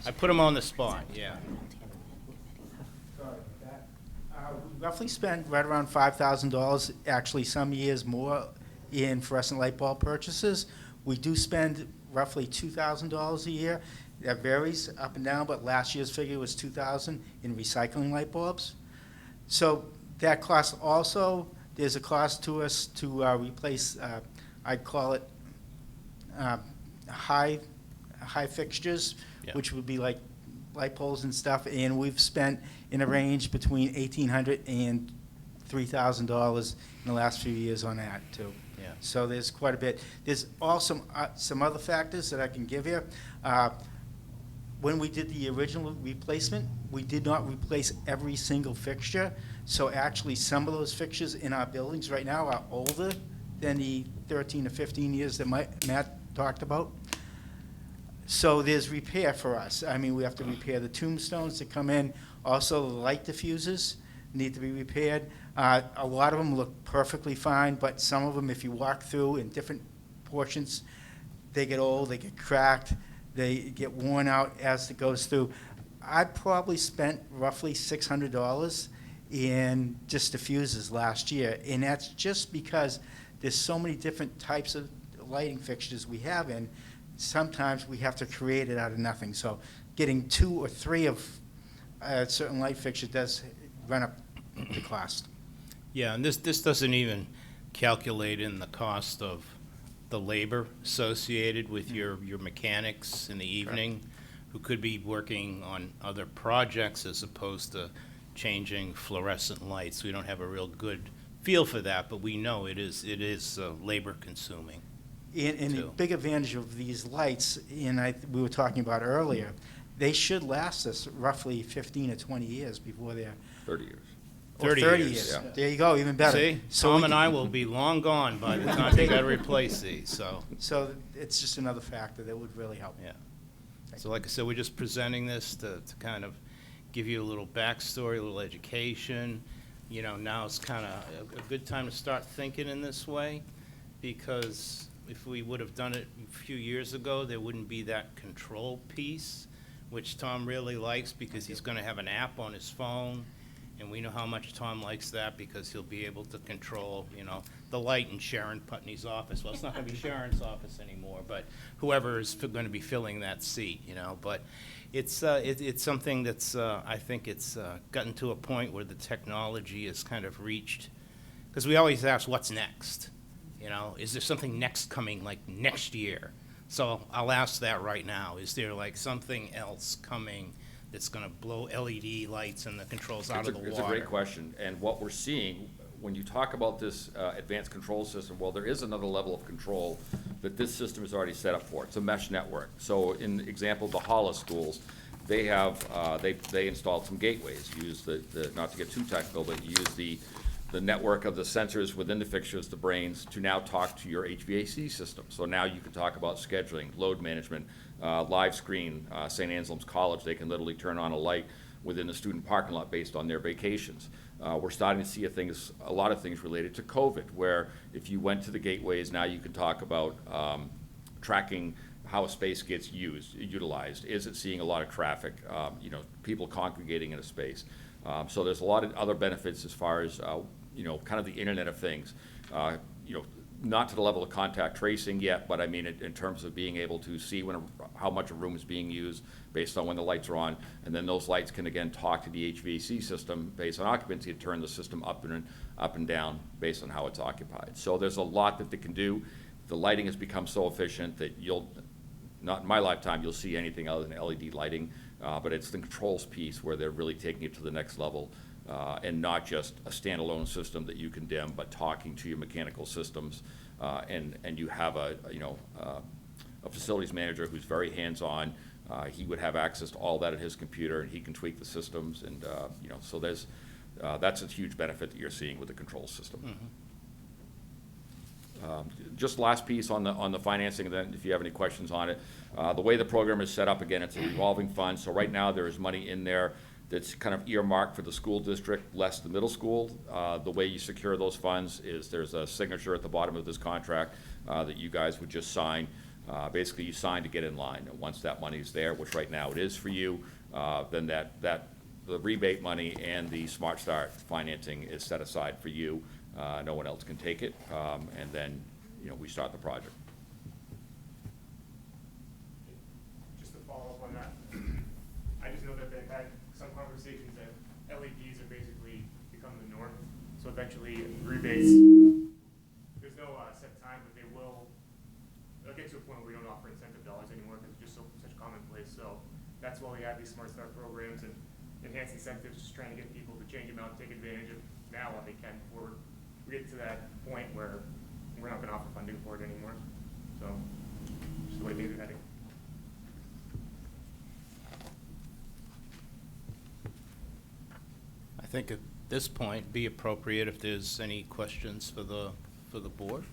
Speaker 16: I put him on the spot, yeah.
Speaker 21: Sorry about that. We roughly spend right around $5,000, actually some years more, in fluorescent light bulb purchases. We do spend roughly $2,000 a year. That varies up and down, but last year's figure was $2,000 in recycling light bulbs. So that cost also, there's a cost to us to replace, I'd call it high fixtures,
Speaker 16: Yeah.
Speaker 21: which would be like light poles and stuff, and we've spent in a range between $1,800 and $3,000 in the last few years on that too.
Speaker 16: Yeah.
Speaker 21: So there's quite a bit. There's also some other factors that I can give you. When we did the original replacement, we did not replace every single fixture. So actually, some of those fixtures in our buildings right now are older than the 13 to 15 years that Matt talked about. So there's repair for us. I mean, we have to repair the tombstones that come in. Also, the light diffusers need to be repaired. A lot of them look perfectly fine, but some of them, if you walk through in different portions, they get old, they get cracked, they get worn out as it goes through. I probably spent roughly $600 in just diffusers last year, and that's just because there's so many different types of lighting fixtures we have in. Sometimes we have to create it out of nothing. So getting 2 or 3 of a certain light fixture does run up the cost.
Speaker 16: Yeah, and this doesn't even calculate in the cost of the labor associated with your mechanics in the evening, who could be working on other projects as opposed to changing fluorescent lights. We don't have a real good feel for that, but we know it is labor consuming.
Speaker 21: And the big advantage of these lights, and we were talking about earlier, they should last us roughly 15 or 20 years before they're
Speaker 18: 30 years.
Speaker 21: 30 years.
Speaker 18: Yeah.
Speaker 21: There you go, even better.
Speaker 16: See,
Speaker 21: So
Speaker 16: Tom
Speaker 21: we
Speaker 16: and
Speaker 21: can-
Speaker 16: I will be long gone by the time we got to replace these, so.
Speaker 21: So it's just another factor that would really help.
Speaker 16: Yeah. So like I said, we're just presenting this to kind of give you a little backstory, a little education. You know, now it's kind of a good time to start thinking in this way, because if we would have done it a few years ago, there wouldn't be that control piece, which Tom really likes because he's going to have an app on his phone. And we know how much Tom likes that because he'll be able to control, you know, the light in Sharon Putney's office. Well, it's not going to be Sharon's office anymore, but whoever is going to be filling that seat, you know. But it's something that's, I think it's gotten to a point where the technology has kind of reached, because we always ask, what's next? You know, is there something next coming, like next year? So I'll ask that right now. Is there like something else coming that's going to blow LED lights and the controls out of the water?
Speaker 18: It's a great question. And what we're seeing, when you talk about this advanced control system, well, there is another level of control that this system is already set up for. It's a mesh network. So in example, the Hollis schools, they have, they installed some gateways, use the, not to get too technical, but use the network of the sensors within the fixtures, the brains, to now talk to your HVAC system. So now you can talk about scheduling, load management, live screen. St. Anselm's College, they can literally turn on a light within the student parking lot based on their vacations. We're starting to see a lot of things related to COVID, where if you went to the gateways, now you can talk about tracking how a space gets utilized. Is it seeing a lot of traffic? You know, people congregating in a space. So there's a lot of other benefits as far as you know, kind of the Internet of Things. You know, not to the level of contact tracing yet, but I mean in terms of being able to see how much a room is being used based on when the lights are on, and then those lights can again talk to the HVAC system based on occupancy to turn the system up and down based on how it's occupied. So there's a lot that they can do. The lighting has become so efficient that not in my lifetime, you'll see anything other than LED lighting, but it's the controls piece where they're really taking it to the next level. And not just a standalone system that you can dim, but talking to your mechanical systems, and you have a facilities manager who's very hands-on. He would have access to all that at his computer, and he can tweak the systems, and you know, so there's that's a huge benefit that you're seeing with the control system. Just last piece on the financing, and then if you have any questions on it, the way the program is set up, again, it's a revolving fund. So right now there is money in there that's kind of earmarked for the school district, less the middle school. The way you secure those funds is there's a signature at the bottom of this contract that you guys would just sign. Basically, you sign to get in line. And once that money is there, which right now it is for you, then the rebate money and the Smart Start financing is set aside for you. No one else can take it, and then we start the project.
Speaker 19: Just to follow up on that, I just know that they've had some conversations that LEDs are basically becoming the norm. So eventually, rebates, there's no set time, but they'll get to a point where we don't offer incentive dollars anymore because it's just such commonplace. So that's why we have these Smart Start programs and enhanced incentives, just trying to get people to change them out and take advantage of now while they can before we get to that point where we're not going to offer funding for it anymore. So just the way things are heading.
Speaker 16: I think at this point, be appropriate if there's any questions for the board.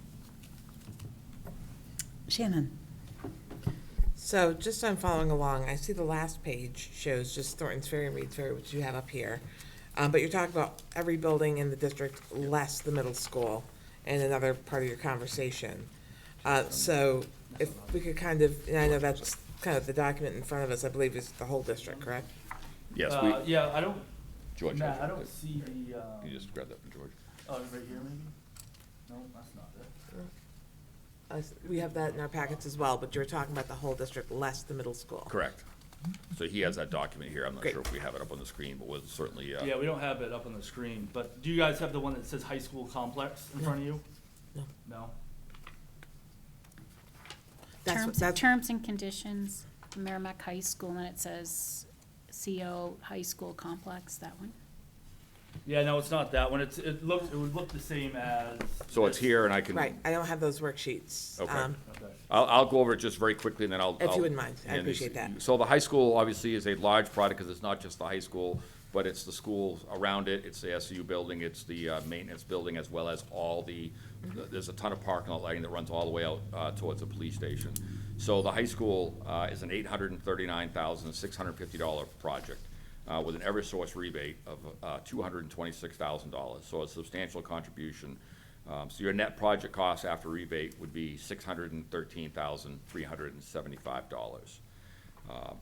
Speaker 1: Shannon.
Speaker 6: So just so I'm following along, I see the last page shows just Thornton's Ferry and Reed's Ferry, which you have up here. But you're talking about every building in the district less the middle school in another part of your conversation. So if we could kind of, and I know that's kind of the document in front of us, I believe is the whole district, correct?
Speaker 18: Yes,
Speaker 20: Yeah, I don't,
Speaker 18: George.
Speaker 20: Matt, I don't see the,
Speaker 18: You just grab that from George.
Speaker 20: oh, right here maybe? No, that's not it.
Speaker 6: We have that in our packets as well, but you're talking about the whole district less the middle school.
Speaker 18: Correct. So he has that document here. I'm not
Speaker 6: Great.
Speaker 18: sure if we have it up on the screen, but we'll certainly,
Speaker 20: Yeah, we don't have it up on the screen, but do you guys have the one that says high school complex in front of you?
Speaker 6: No.
Speaker 20: No?
Speaker 4: Terms and conditions, Merrimack High School, and then it says CO High School Complex, that one.
Speaker 20: Yeah, no, it's not that one. It would look the same as.
Speaker 18: so it's here and I can.
Speaker 6: Right, I don't have those worksheets.
Speaker 18: Okay.
Speaker 20: Okay.
Speaker 18: I'll go over it just very quickly and then I'll.
Speaker 6: If you wouldn't mind, I
Speaker 18: and
Speaker 6: appreciate that.
Speaker 18: So the high school obviously is a large project because it's not just the high school, but it's the schools around it, it's the SU building, it's the maintenance building, as well as all there's a ton of parking lot lighting that runs all the way out towards the police station. So the high school is an $839,650 project with an Eversource rebate of $226,000, so a substantial contribution. So your net project cost after rebate would be $613,375.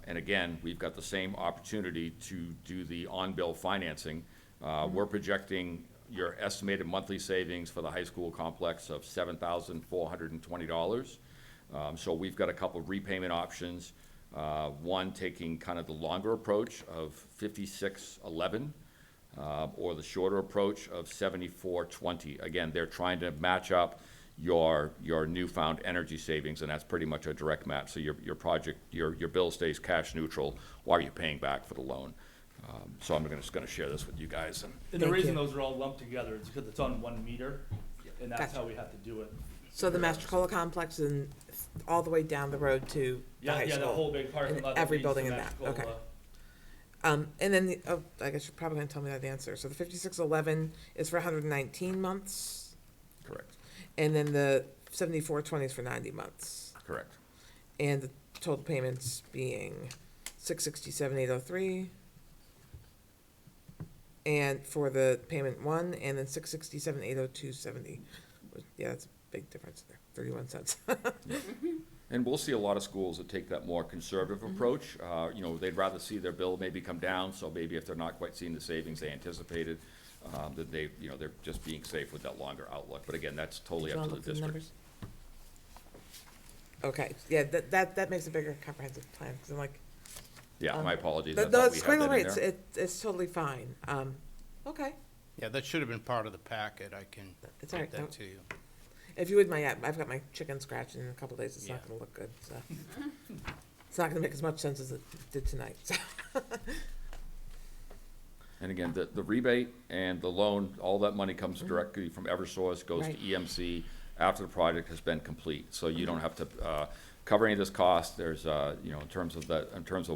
Speaker 18: And again, we've got the same opportunity to do the on-bill financing. We're projecting your estimated monthly savings for the high school complex of $7,420. So we've got a couple of repayment options. One taking kind of the longer approach of 5611, or the shorter approach of 7420. Again, they're trying to match up your newfound energy savings, and that's pretty much a direct match. So your project, your bill stays cash neutral while you're paying back for the loan. So I'm just going to share this with you guys.
Speaker 20: And the reason those are all lumped together is because it's on 1 meter, and that's
Speaker 6: Gotcha.
Speaker 20: how we have to do it.
Speaker 6: So the Mastrocola complex and all the way down the road to the high
Speaker 20: Yeah,
Speaker 6: school.
Speaker 20: the whole big parking
Speaker 6: And
Speaker 20: lot. that
Speaker 6: every
Speaker 20: leads
Speaker 6: building
Speaker 20: to
Speaker 6: in that,
Speaker 20: Mascola.
Speaker 6: okay. And then, I guess you're probably gonna tell me that answer. So the 5611 is for 119 months,
Speaker 18: Correct.
Speaker 6: and then the 7420 is for 90 months.
Speaker 18: Correct.
Speaker 6: And the total payments being 667,803. And for the payment one, and then 667,802.70. Yeah, that's a big difference there, 31 cents.
Speaker 18: And we'll see a lot of schools that take that more conservative approach. You know, they'd rather see their bill maybe come down, so maybe if they're not quite seeing the savings they anticipated, that they, you know, they're just being safe with that longer outlook. But again, that's totally up to the district.
Speaker 6: Numbers? Okay, yeah, that makes a bigger comprehensive plan, because I'm like.
Speaker 18: Yeah, my apologies. I
Speaker 6: No,
Speaker 18: thought we
Speaker 6: it's
Speaker 18: had
Speaker 6: squiggly
Speaker 18: that in
Speaker 6: rates,
Speaker 18: there.
Speaker 6: it's totally fine. Okay,
Speaker 16: Yeah, that should have been part of the packet. I can
Speaker 6: It's all right,
Speaker 16: get
Speaker 6: don't-
Speaker 16: that to you.
Speaker 6: if you would mind, yeah, I've got my chicken scratching in a couple days, it's not
Speaker 16: Yeah.
Speaker 6: gonna look good, so. It's not gonna make as much sense as it did tonight, so.
Speaker 18: And again, the rebate and the loan, all that money comes directly from Eversource, goes to
Speaker 6: Right.
Speaker 18: EMC after the project has been complete. So you don't have to cover any of this cost. There's, you know, in terms of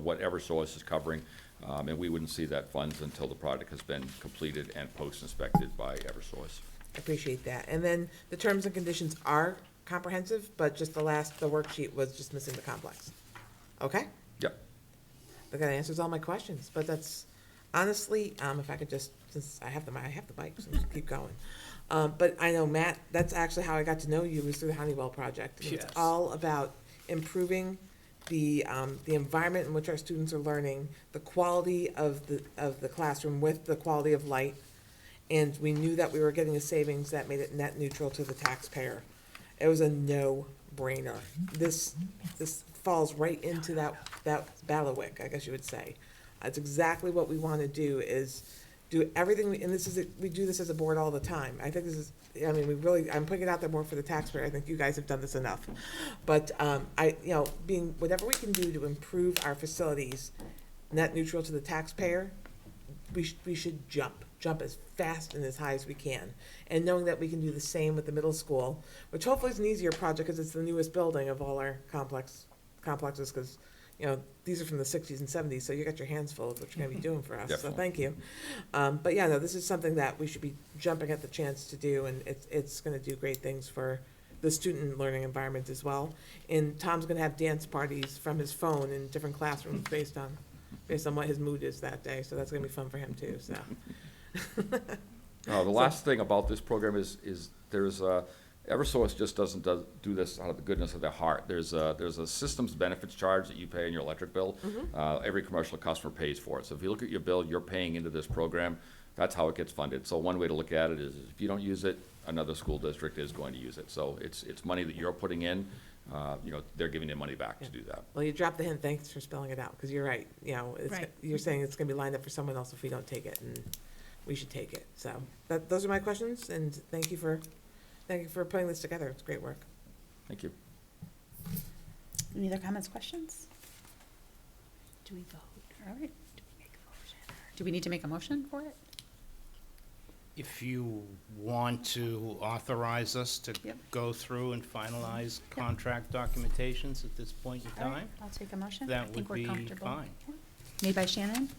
Speaker 18: what Eversource is covering, and we wouldn't see that funds until the project has been completed and post-inspected by Eversource.
Speaker 6: I appreciate that. And then the terms and conditions are comprehensive, but just the worksheet was just missing the complex. Okay?
Speaker 18: Yep.
Speaker 6: That answers all my questions, but that's, honestly, if I could just, since I have the bike, so just keep going. But I know, Matt, that's actually how I got to know you, was through the Honeywell project. And
Speaker 20: Yes.
Speaker 6: It's all about improving the environment in which our students are learning, the quality of the classroom with the quality of light. And we knew that we were getting a savings that made it net neutral to the taxpayer. It was a no-brainer. This falls right into that bailiwick, I guess you would say. That's exactly what we want to do, is do everything, and we do this as a board all the time. I think this is, I mean, I'm putting it out there more for the taxpayer. I think you guys have done this enough. But, being, whatever we can do to improve our facilities, net neutral to the taxpayer, we should jump as fast and as high as we can. And knowing that we can do the same with the middle school, which hopefully is an easier project because it's the newest building of all our complexes, because, these are from the 60s and 70s, so you got your hands full of what you're gonna be doing for us, so
Speaker 18: Definitely.
Speaker 6: thank you. But yeah, no, this is something that we should be jumping at the chance to do, and it's gonna do great things for the student learning environment as well. And Tom's gonna have dance parties from his phone in different classrooms based on what his mood is that day, so that's gonna be fun for him too, so.
Speaker 18: The last thing about this program is there's Eversource just doesn't do this out of the goodness of their heart. There's a systems benefits charge that you pay in your electric bill. Every commercial customer pays for it. So if you look at your bill, you're paying into this program. That's how it gets funded. So one way to look at it is if you don't use it, another school district is going to use it. So it's money that you're putting in. They're giving you money back to do that.
Speaker 6: Well, you dropped the hint, thanks for spelling it out, because you're right,
Speaker 1: Right.
Speaker 6: you're saying it's gonna be lined up for someone else if we don't take it, and we should take it. So, those are my questions, and thank you for putting this together, it's great work.
Speaker 18: Thank you.
Speaker 1: Any other comments, questions? Do we vote? All right. Do we need to make a motion for it?
Speaker 16: If you want to authorize us to
Speaker 1: Yep.
Speaker 16: go through and finalize contract documentations at this point in
Speaker 1: All right,
Speaker 16: time,
Speaker 1: I'll take a motion. I
Speaker 16: that
Speaker 1: think
Speaker 16: would
Speaker 1: we're
Speaker 16: be
Speaker 1: comfortable.
Speaker 16: fine.
Speaker 1: Made by Shannon,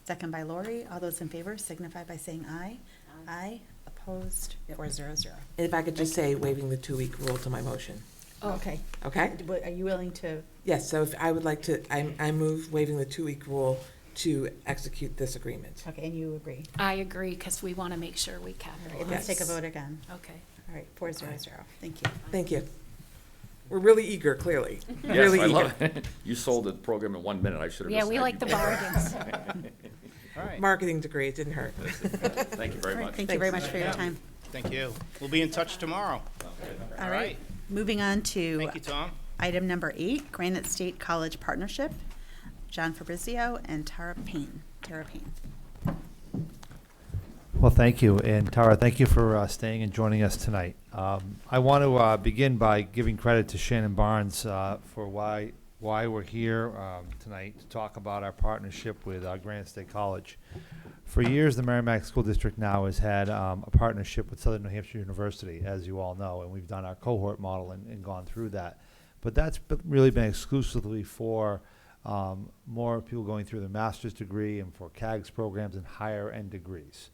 Speaker 1: second by Lori. All those in favor signify by saying aye. Aye. Opposed, 400.
Speaker 6: And if I could just say waiving the 2-week rule to my motion.
Speaker 1: Oh, okay.
Speaker 6: Okay?
Speaker 1: Are you willing to?
Speaker 6: Yes, so if I would like to, I move waiving the 2-week rule to execute this agreement.
Speaker 1: Okay, and you agree?
Speaker 4: I agree, because we want to make sure we
Speaker 1: All
Speaker 4: capitalize.
Speaker 1: right, let's take a vote again.
Speaker 4: Okay.
Speaker 1: All right, 400. Thank you.
Speaker 6: Thank you. We're really eager, clearly.
Speaker 18: Yes,
Speaker 6: Really
Speaker 18: I
Speaker 6: eager.
Speaker 18: love it. You sold the program in 1 minute. I should have.
Speaker 4: Yeah,
Speaker 18: just
Speaker 4: we
Speaker 18: had
Speaker 4: like
Speaker 18: you
Speaker 4: the
Speaker 18: do that.
Speaker 4: bargains.
Speaker 16: All right.
Speaker 6: Marketing degree, it didn't hurt.
Speaker 18: Thank you very
Speaker 1: All right,
Speaker 18: much.
Speaker 1: thank you very much for your time.
Speaker 16: Thank you. We'll be in touch tomorrow.
Speaker 1: All right, moving on to
Speaker 16: Thank you, Tom.
Speaker 1: item number 8, Granite State College Partnership. John Fabrizio and Tara Payne.
Speaker 5: Well, thank you. And Tara, thank you for staying and joining us tonight. I want to begin by giving credit to Shannon Barnes for why we're here tonight to talk about our partnership with Granite State College. For years, the Merrimack School District now has had a partnership with Southern New Hampshire University, as you all know, and we've done our cohort model and gone through that. But that's really been exclusively for more people going through their master's degree and for CAGS programs and higher end degrees.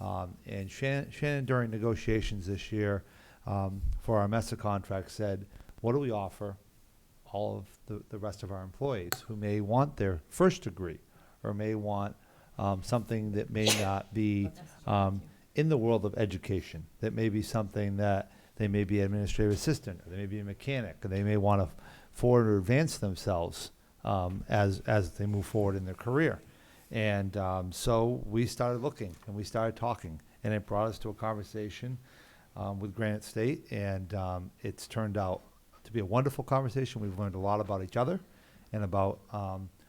Speaker 5: And Shannon, during negotiations this year for our MESA contract, said, what do we offer all of the rest of our employees who may want their first degree or may want something that may not be in the world of education, that may be something that they may be an administrative assistant, or they may be a mechanic, or they may want to forward or advance themselves as they move forward in their career. And so we started looking and we started talking, and it brought us to a conversation with Granite State, and it's turned out to be a wonderful conversation. We've learned a lot about each other and about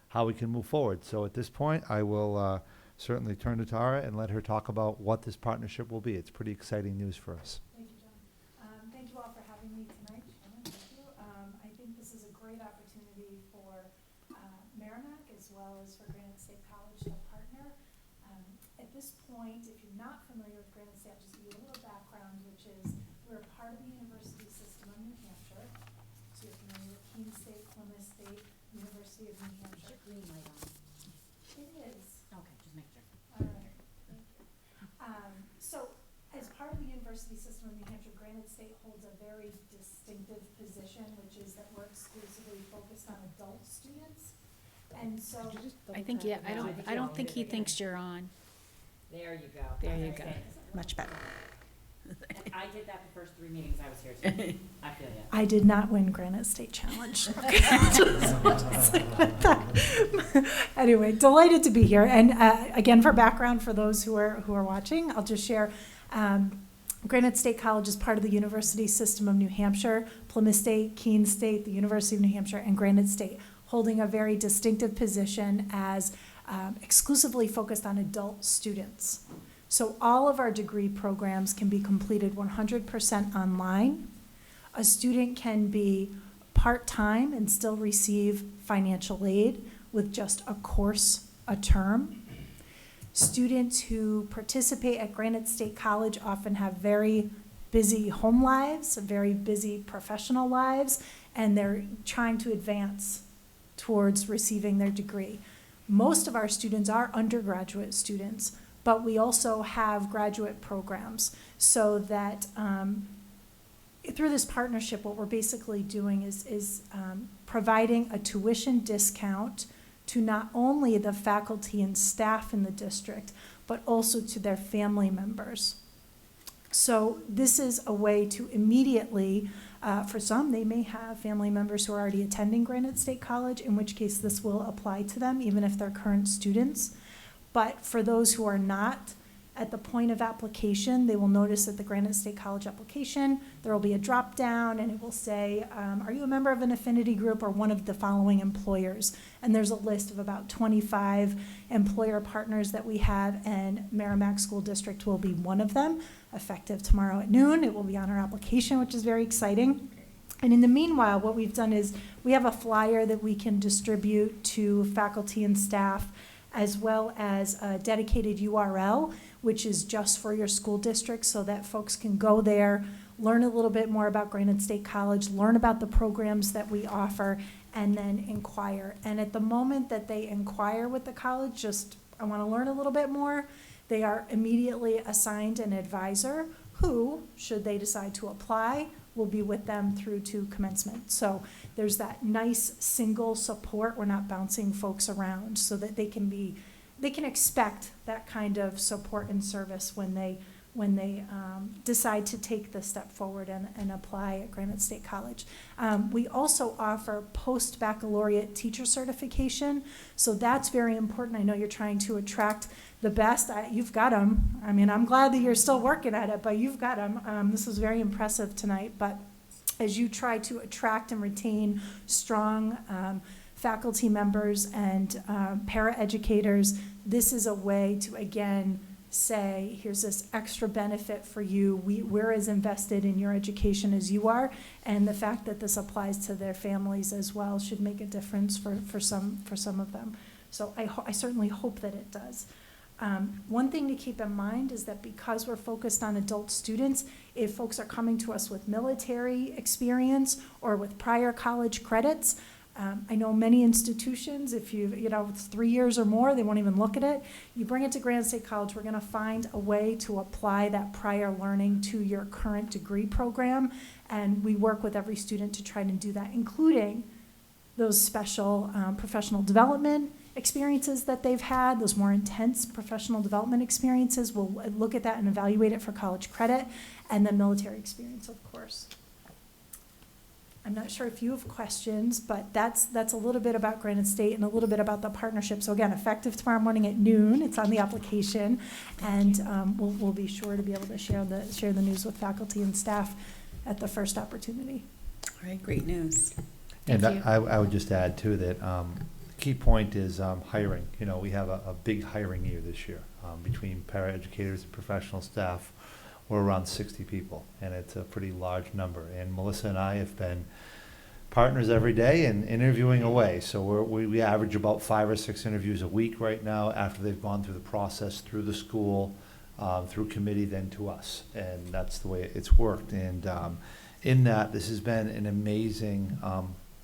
Speaker 5: how we can move forward. So at this point, I will certainly turn to Tara and let her talk about what this partnership will be. It's pretty exciting news for us.
Speaker 22: Thank you, John. Thank you all for having me tonight, Shannon. Thank you. I think this is a great opportunity for Merrimack as well as for Granite State College to partner. At this point, if you're not familiar with Granite State, I'll just give you a little background, which is we're a part of the university system of New Hampshire. So you're familiar with Keene State, Plymouth State, University of New Hampshire.
Speaker 3: Green light on.
Speaker 22: It is.
Speaker 3: Okay, just make sure.
Speaker 22: All right, thank you. So, as part of the university system of New Hampshire, Granite State holds a very distinctive position, which is that we're exclusively focused on adult students. And so,
Speaker 4: I think, yeah, I don't think he thinks you're on.
Speaker 3: There you go.
Speaker 4: There you go.
Speaker 1: Much better.
Speaker 3: I did that the first 3 meetings I was here, too. I feel you.
Speaker 22: I did not win Granite State Challenge. Anyway, delighted to be here. And again, for background, for those who are watching, I'll just share. Granite State College is part of the university system of New Hampshire, Plymouth State, Keene State, the University of New Hampshire, and Granite State, holding a very distinctive position as exclusively focused on adult students. So all of our degree programs can be completed 100% online. A student can be part-time and still receive financial aid with just a course a term. Students who participate at Granite State College often have very busy home lives, very busy professional lives, and they're trying to advance towards receiving their degree. Most of our students are undergraduate students, but we also have graduate programs so that through this partnership, what we're basically doing is providing a tuition discount to not only the faculty and staff in the district, but also to their family members. So this is a way to immediately, for some, they may have family members who are already attending Granite State College, in which case this will apply to them, even if they're current students. But for those who are not, at the point of application, they will notice at the Granite State College application, there will be a drop down and it will say, are you a member of an affinity group or one of the following employers? And there's a list of about 25 employer partners that we have, and Merrimack School District will be one of them, effective tomorrow at noon. It will be on our application, which is very exciting. And in the meanwhile, what we've done is we have a flyer that we can distribute to faculty and staff, as well as a dedicated URL, which is just for your school district, so that folks can go there, learn a little bit more about Granite State College, learn about the programs that we offer, and then inquire. And at the moment that they inquire with the college, just, I want to learn a little bit more, they are immediately assigned an advisor who, should they decide to apply, will be with them through to commencement. So there's that nice single support. We're not bouncing folks around, so that they can expect that kind of support and service when they decide to take the step forward and apply at Granite State College. We also offer post-baccalaureate teacher certification, so that's very important. I know you're trying to attract the best. You've got them. I mean, I'm glad that you're still working at it, but you've got them. This was very impressive tonight, but as you try to attract and retain strong faculty members and paraeducators, this is a way to, again, say, here's this extra benefit for you. We're as invested in your education as you are, and the fact that this applies to their families as well should make a difference for some of them. So I certainly hope that it does. One thing to keep in mind is that because we're focused on adult students, if folks are coming to us with military experience or with prior college credits, I know many institutions, if it's 3 years or more, they won't even look at it. You bring it to Granite State College, we're going to find a way to apply that prior learning to your current degree program, and we work with every student to try to do that, including those special professional development experiences that they've had, those more intense professional development experiences. We'll look at that and evaluate it for college credit, and then military experience, of course. I'm not sure if you have questions, but that's a little bit about Granite State and a little bit about the partnership. So again, effective tomorrow morning at noon. It's on the application, and we'll be sure to be able to share the news with faculty and staff at the first opportunity.
Speaker 1: All right, great news.
Speaker 5: And
Speaker 1: Thank you.
Speaker 5: I would just add too that the key point is hiring. We have a big hiring year this year between paraeducators and professional staff. We're around 60 people, and it's a pretty large number. And Melissa and I have been partners every day and interviewing away. So we average about 5 or 6 interviews a week right now after they've gone through the process, through the school, through committee, then to us. And that's the way it's worked. And in that, this has been an amazing,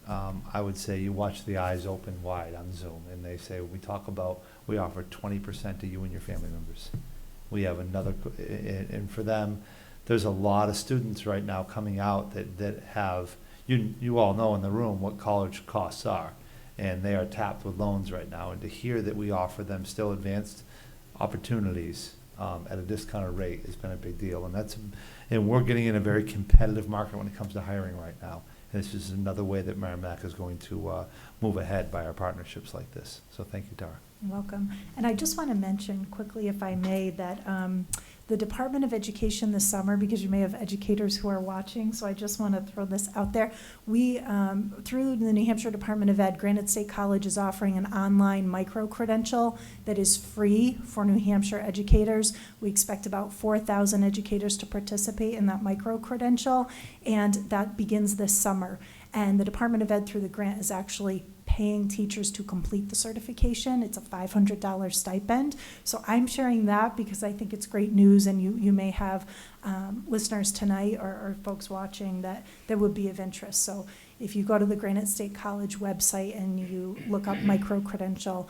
Speaker 5: I would say, you watch the eyes open wide on Zoom, and they say, we offer 20% to you and your family members. We have another, and for them, there's a lot of students right now coming out that have, you all know in the room what college costs are, and they are tapped with loans right now. And to hear that we offer them still advanced opportunities at a discounted rate has been a big deal. And we're getting in a very competitive market when it comes to hiring right now. And this is another way that Merrimack is going to move ahead by our partnerships like this. So thank you, Tara.
Speaker 22: You're welcome. And I just want to mention quickly, if I may, that the Department of Education this summer, because you may have educators who are watching, so I just want to throw this out there. We, through the New Hampshire Department of Ed, Granite State College is offering an online micro-credential that is free for New Hampshire educators. We expect about 4,000 educators to participate in that micro-credential, and that begins this summer. And the Department of Ed, through the grant, is actually paying teachers to complete the certification. It's a $500 stipend. So I'm sharing that because I think it's great news, and you may have listeners tonight or folks watching that would be of interest. So if you go to the Granite State College website and you look up micro-credential,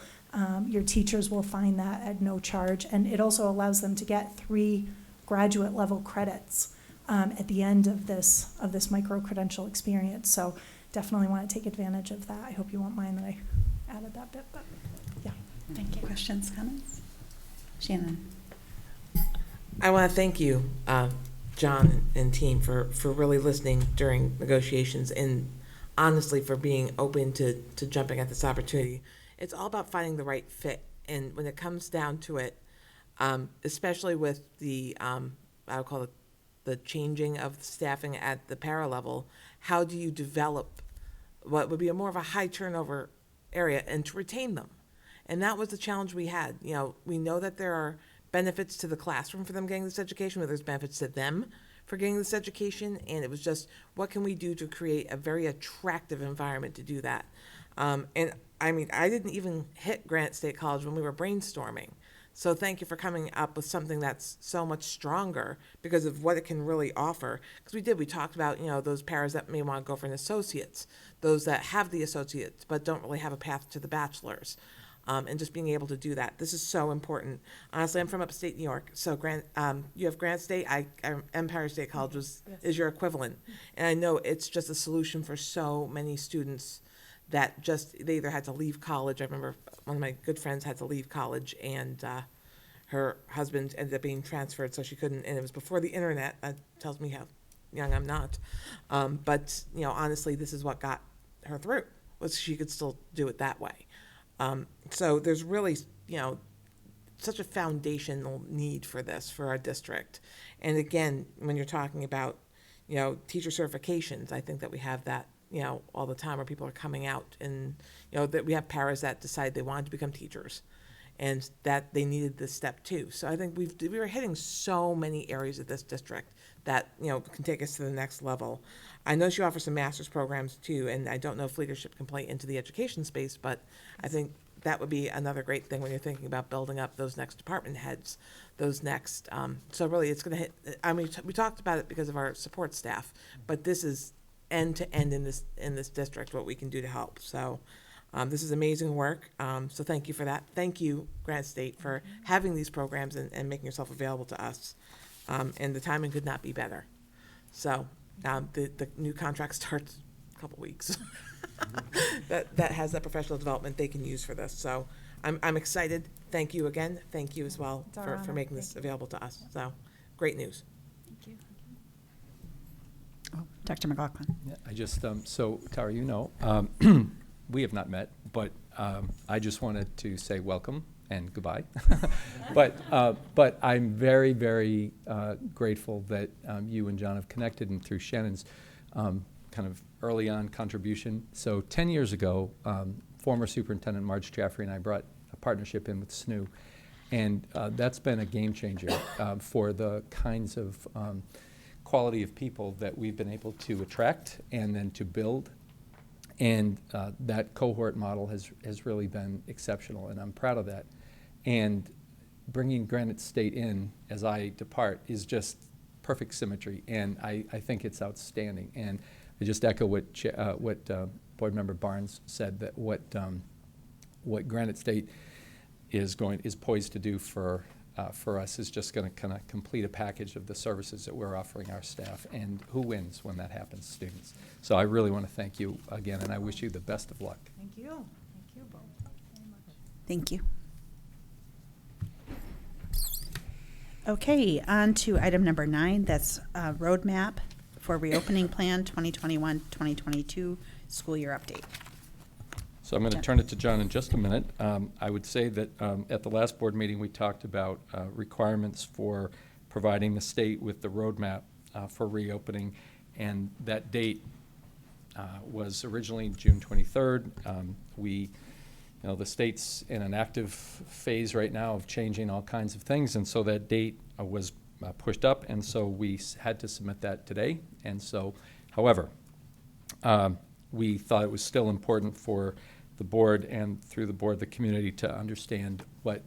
Speaker 22: your teachers will find that at no charge. And it also allows them to get 3 graduate level credits at the end of this micro-credential experience. So definitely want to take advantage of that. I hope you won't mind that I added that bit, but yeah, thank you.
Speaker 1: Questions, comments? Shannon?
Speaker 6: I want to thank you, John and team, for really listening during negotiations and honestly for being open to jumping at this opportunity. It's all about finding the right fit. And when it comes down to it, especially with the, I would call it the changing of staffing at the para level, how do you develop what would be a more of a high turnover area and to retain them? And that was the challenge we had. You know, we know that there are benefits to the classroom for them getting this education, but there's benefits to them for getting this education, and it was just, what can we do to create a very attractive environment to do that? And I mean, I didn't even hit Granite State College when we were brainstorming. So thank you for coming up with something that's so much stronger because of what it can really offer. Because we talked about, you know, those paras that may want to go for an associate's, those that have the associates but don't really have a path to the bachelor's. And just being able to do that. This is so important. Honestly, I'm from upstate New York, so you have Granite State, Empire State College is your equivalent. And I know it's just a solution for so many students that they either had to leave college. I remember one of my good friends had to leave college, and her husband ended up being transferred, so she couldn't, and it was before the internet. That tells me how young I'm not. But, you know, honestly, this is what got her through, was she could still do it that way. So there's really, you know, such a foundational need for this for our district. And again, when you're talking about, you know, teacher certifications, I think that we have that, you know, all the time where people are coming out and, you know, that we have paras that decide they wanted to become teachers and that they needed this step too. So I think we were hitting so many areas of this district that, you know, can take us to the next level. I know she offers some master's programs too, and I don't know if leadership can play into the education space, but I think that would be another great thing when you're thinking about building up those next department heads, those next, so really it's gonna hit, I mean, we talked about it because of our support staff, but this is end to end in this district, what we can do to help. So this is amazing work. So thank you for that. Thank you, Granite State, for having these programs and making yourself available to us. And the timing could not be better. So the new contract starts a couple weeks. that has that professional development they can use for this. So I'm excited. Thank you again. Thank you as well for making this available to us. So great news.
Speaker 22: Thank you.
Speaker 1: Oh, Dr. McLaughlin.
Speaker 2: Yeah, I just, so Tara, you know, we have not met, but I just wanted to say welcome and goodbye. But I'm very, very grateful that you and John have connected, and through Shannon's kind of early on contribution. So 10 years ago, former Superintendent Marge Jaffrey and I brought a partnership in with SNU, and that's been a game changer for the kinds of quality of people that we've been able to attract and then to build. And that cohort model has really been exceptional, and I'm proud of that. And bringing Granite State in as I depart is just perfect symmetry, and I think it's outstanding. And I just echo what Board Member Barnes said, that what Granite State is poised to do for us is just going to kind of complete a package of the services that we're offering our staff, and who wins when that happens? Students. So I really want to thank you again, and I wish you the best of luck.
Speaker 22: Thank you. Thank you both very much.
Speaker 1: Thank you. Okay, on to item number 9. That's roadmap for reopening plan 2021-2022 school year update.
Speaker 2: So I'm going to turn it to John in just a minute. I would say that at the last board meeting, we talked about requirements for providing the state with the roadmap for reopening, and that date was originally June 23rd. The state's in an active phase right now of changing all kinds of things, and so that date was pushed up, and so we had to submit that today. And so, however, we thought it was still important for the board, and through the board, the community, to understand what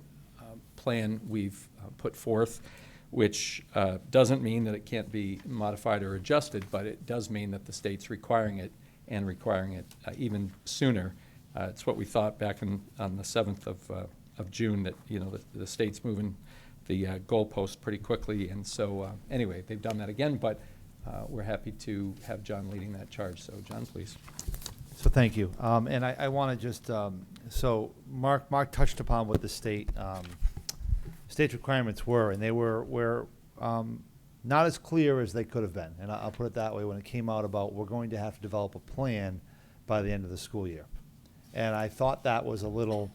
Speaker 2: plan we've put forth, which doesn't mean that it can't be modified or adjusted, but it does mean that the state's requiring it, and requiring it even sooner. It's what we thought back on the 7th of June, that the state's moving goalpost pretty quickly. And so, anyway, they've done that again, but we're happy to have John leading that charge. So, John, please.
Speaker 5: So thank you. And I want to just, so Mark touched upon what the state requirements were, and they were not as clear as they could have been. And I'll put it that way when it came out about we're going to have to develop a plan by the end of the school year. And I thought that was a little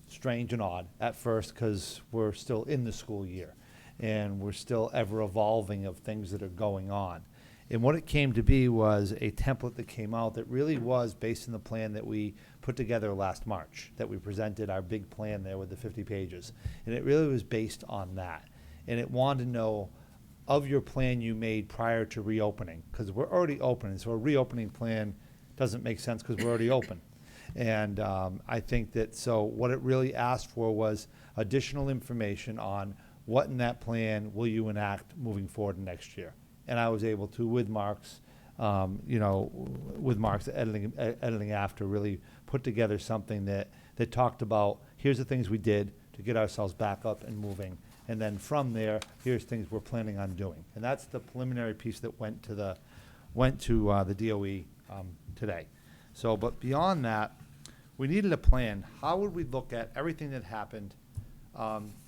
Speaker 5: strange and odd at first because we're still in the school year and we're still ever evolving of things that are going on. And what it came to be was a template that came out that really was based on the plan that we put together last March, that we presented our big plan there with the 50 pages. And it really was based on that. And it wanted to know of your plan you made prior to reopening, because we're already open. So a reopening plan doesn't make sense because we're already open. And I think that, so what it really asked for was additional information on what in that plan will you enact moving forward next year. And I was able to, with Mark's, with Mark's editing after, really put together something that talked about, here's the things we did to get ourselves back up and moving. And then from there, here's things we're planning on doing. And that's the preliminary piece that went to the DOE today. So, but beyond that, we needed a plan. How would we look at everything that happened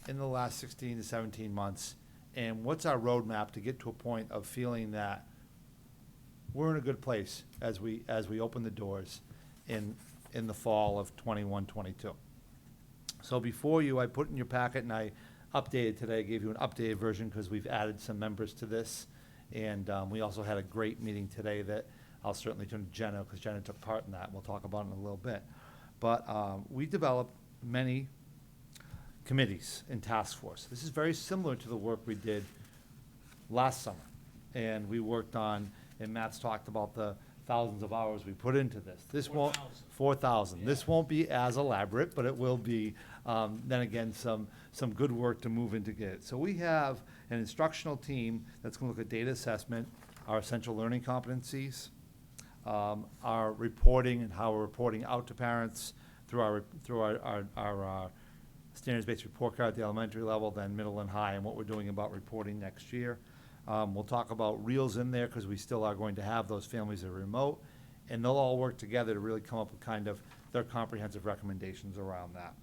Speaker 5: in the last 16 to 17 months? And what's our roadmap to get to a point of feeling that we're in a good place as we open the doors in the fall of 21-22. So before you, I put in your packet and I updated today, gave you an updated version because we've added some members to this. And we also had a great meeting today that I'll certainly turn to Jenna because Jenna took part in that. We'll talk about it in a little bit. But we developed many committees and task force. This is very similar to the work we did last summer. And we worked on, and Matt's talked about the thousands of hours we put into this. This 4,000. Yeah. This won't be as elaborate, but it will be, then again, some good work to move into get it. So we have an instructional team that's going to look at data assessment, our essential learning competencies, our reporting and how we're reporting out to parents through our standards-based report card at the elementary level, then middle and high, and what we're doing about reporting next year. We'll talk about reels in there because we still are going to have those families that are remote, and they'll all work together to really come up with kind of their comprehensive recommendations around that.